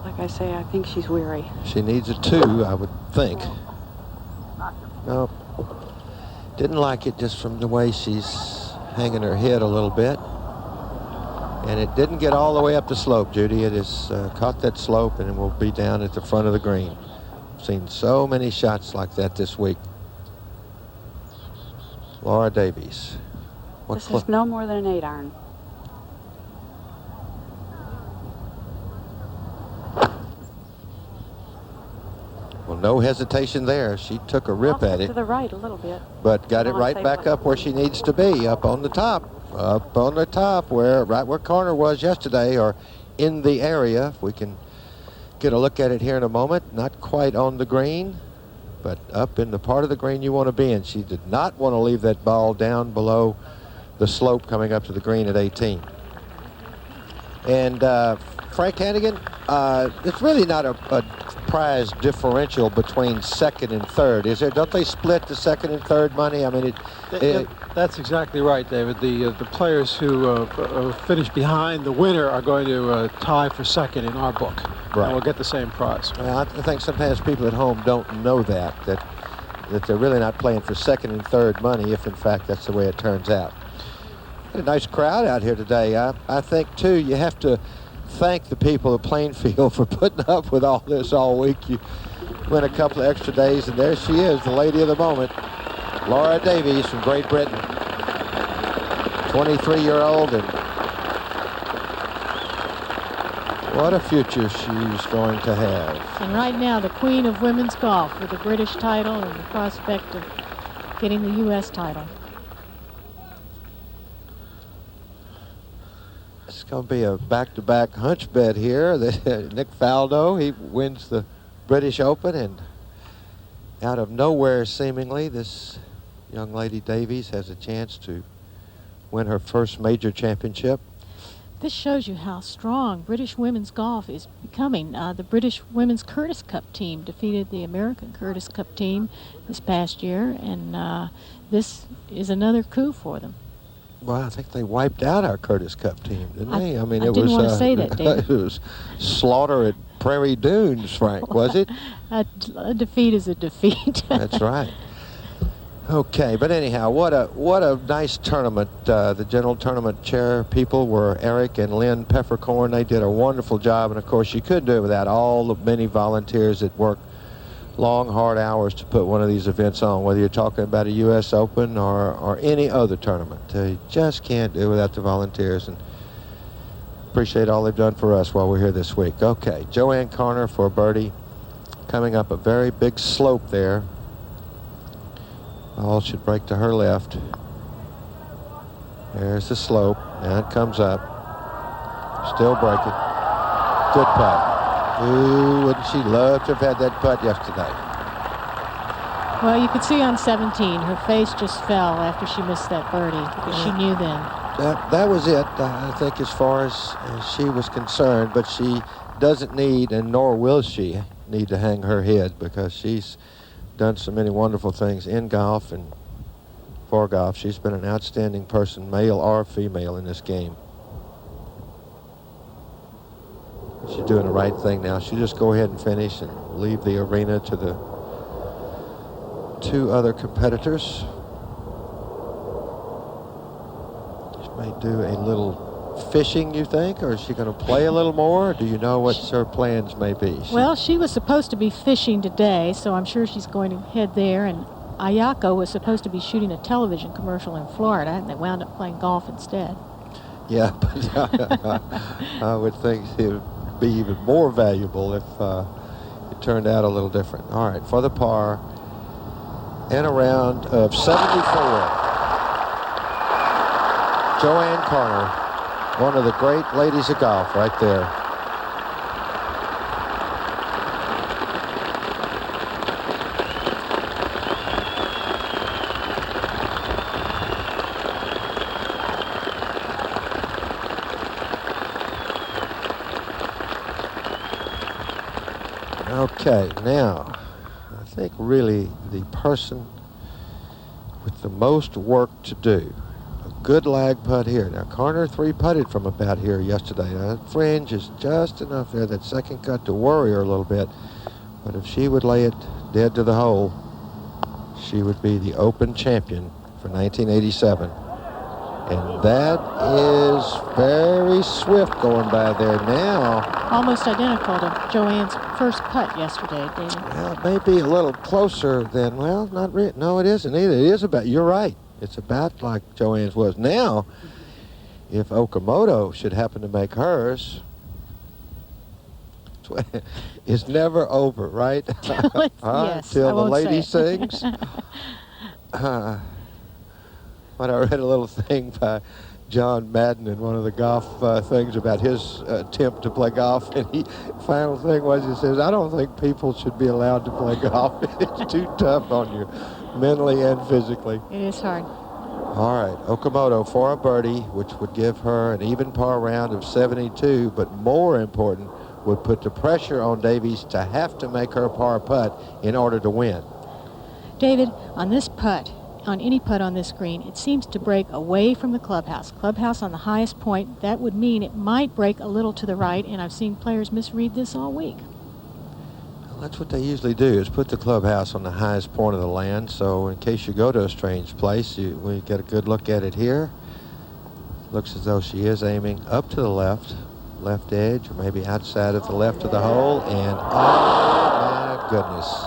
S5: like I say, I think she's weary.
S2: She needs a 2, I would think. No, didn't like it just from the way she's hanging her head a little bit. And it didn't get all the way up the slope, Judy. It has caught that slope and it will be down at the front of the green. I've seen so many shots like that this week. Laura Davies.
S5: This is no more than an 8 iron.
S2: Well, no hesitation there. She took a rip at it.
S5: To the right a little bit.
S2: But got it right back up where she needs to be, up on the top. Up on the top, right where Carner was yesterday, or in the area. If we can get a look at it here in a moment. Not quite on the green, but up in the part of the green you want to be in. She did not want to leave that ball down below the slope coming up to the green at 18. And Frank Hannigan, it's really not a prize differential between second and third, is there? Don't they split the second and third money? I mean,
S8: that's exactly right, David. The players who finish behind the winner are going to tie for second in our book.
S2: Right.
S8: And we'll get the same prize.
S2: Well, I think sometimes people at home don't know that they're really not playing for second and third money, if in fact that's the way it turns out. A nice crowd out here today. I think too you have to thank the people of Plainfield for putting up with all this all week. You went a couple of extra days, and there she is, the lady of the moment, Laura Davies from Great Britain, 23-year-old, and what a future she's going to have.
S9: And right now, the queen of women's golf with the British title and the prospect of getting the U.S. title.
S2: It's going to be a back-to-back hunch bet here. Nick Faldo, he wins the British Open, and out of nowhere, seemingly, this young lady Davies has a chance to win her first major championship.
S9: This shows you how strong British women's golf is becoming. The British Women's Curtis Cup team defeated the American Curtis Cup team this past year, and this is another coup for them.
S2: Well, I think they wiped out our Curtis Cup team, didn't they? I mean,
S9: I didn't want to say that, David.
S2: It was slaughter at Prairie Dunes, Frank, was it?
S9: A defeat is a defeat.
S2: That's right. Okay, but anyhow, what a nice tournament. The general tournament chair people were Eric and Lynn Peppercorn. They did a wonderful job, and of course you couldn't do it without all the many volunteers that work long, hard hours to put one of these events on, whether you're talking about a U.S. Open or any other tournament. You just can't do it without the volunteers, and appreciate all they've done for us while we're here this week. Okay, Joanne Carner for birdie, coming up a very big slope there. Ball should break to her left. There's the slope. Now it comes up. Still breaking. Good putt. Ooh, wouldn't she love to have had that putt yesterday?
S9: Well, you could see on 17, her face just fell after she missed that birdie, because she knew then.
S2: That was it, I think, as far as she was concerned, but she doesn't need, and nor will she need to hang her head, because she's done so many wonderful things in golf and for golf. She's been an outstanding person, male or female, in this game. She's doing the right thing now. She'll just go ahead and finish and leave the arena to the two other competitors. She may do a little fishing, you think, or is she going to play a little more? Or do you know what her plans may be?
S9: Well, she was supposed to be fishing today, so I'm sure she's going to head there. And Ayako was supposed to be shooting a television commercial in Florida, and they wound up playing golf instead.
S2: Yeah, but I would think it would be even more valuable if it turned out a little different. All right, for the par and a round of 74. Joanne Carner, one of the great ladies of golf right there. Okay, now, I think really the person with the most work to do, a good lag putt here. Now, Carner 3-putted from about here yesterday. Now, that fringe is just enough there, that second cut, to worry her a little bit. But if she would lay it dead to the hole, she would be the Open champion for 1987. And that is very swift going by there now.
S9: Almost identical to Joanne's first putt yesterday, David.
S2: Well, it may be a little closer than, well, not really. No, it isn't either. It is about, you're right. It's about like Joanne's was. Now, if Okamoto should happen to make hers, it's never over, right?
S9: Yes,
S2: Till the lady sings. But I read a little thing by John Madden in one of the golf things about his attempt to play golf, and final thing was, he says, I don't think people should be allowed to play golf. It's too tough on you, mentally and physically.
S9: It is hard.
S2: All right, Okamoto for a birdie, which would give her an even par round of 72, but more important, would put the pressure on Davies to have to make her par putt in order to win.
S9: David, on this putt, on any putt on this green, it seems to break away from the clubhouse. Clubhouse on the highest point, that would mean it might break a little to the right, and I've seen players misread this all week.
S2: Well, that's what they usually do, is put the clubhouse on the highest point of the land, so in case you go to a strange place, we get a good look at it here. Looks as though she is aiming up to the left edge, or maybe outside of the left of the hole, and oh my goodness.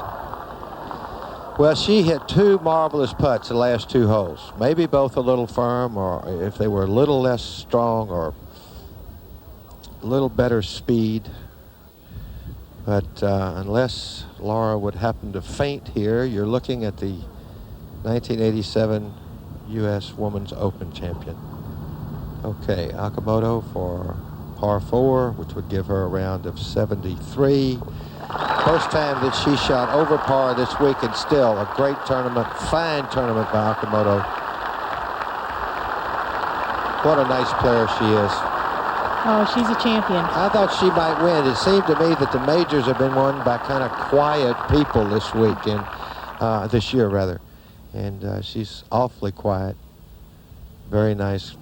S2: Well, she hit two marvelous putts the last two holes. Maybe both a little firm, or if they were a little less strong, or a little better speed. But unless Laura would happen to faint here, you're looking at the 1987 U.S. Women's Open champion. Okay, Okamoto for par 4, which would give her a round of 73. First time that she shot over par this week, and still a great tournament, fine tournament by Okamoto. What a nice player she is.
S9: Oh, she's a champion.
S2: I thought she might win. It seemed to me that the majors have been won by kind of quiet people this week, and this year rather. And she's awfully quiet. Very nice.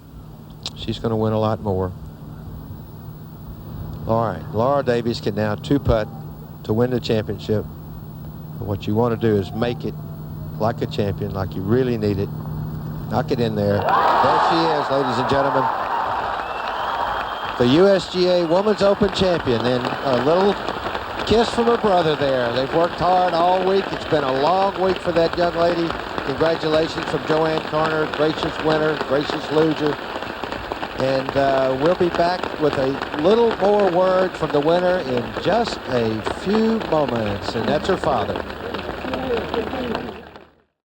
S2: She's going to win a lot more. All right, Laura Davies can now 2-putt to win the championship. And what you want to do is make it like a champion, like you really need it. Knock it in there. There she is, ladies and gentlemen. The USGA Women's Open champion, and a little kiss from her brother there. They've worked hard all week. It's been a long week for that young lady. Congratulations from Joanne Carner, gracious winner, gracious loser. And we'll be back with a little more word from the winner in just a few moments, and that's her father.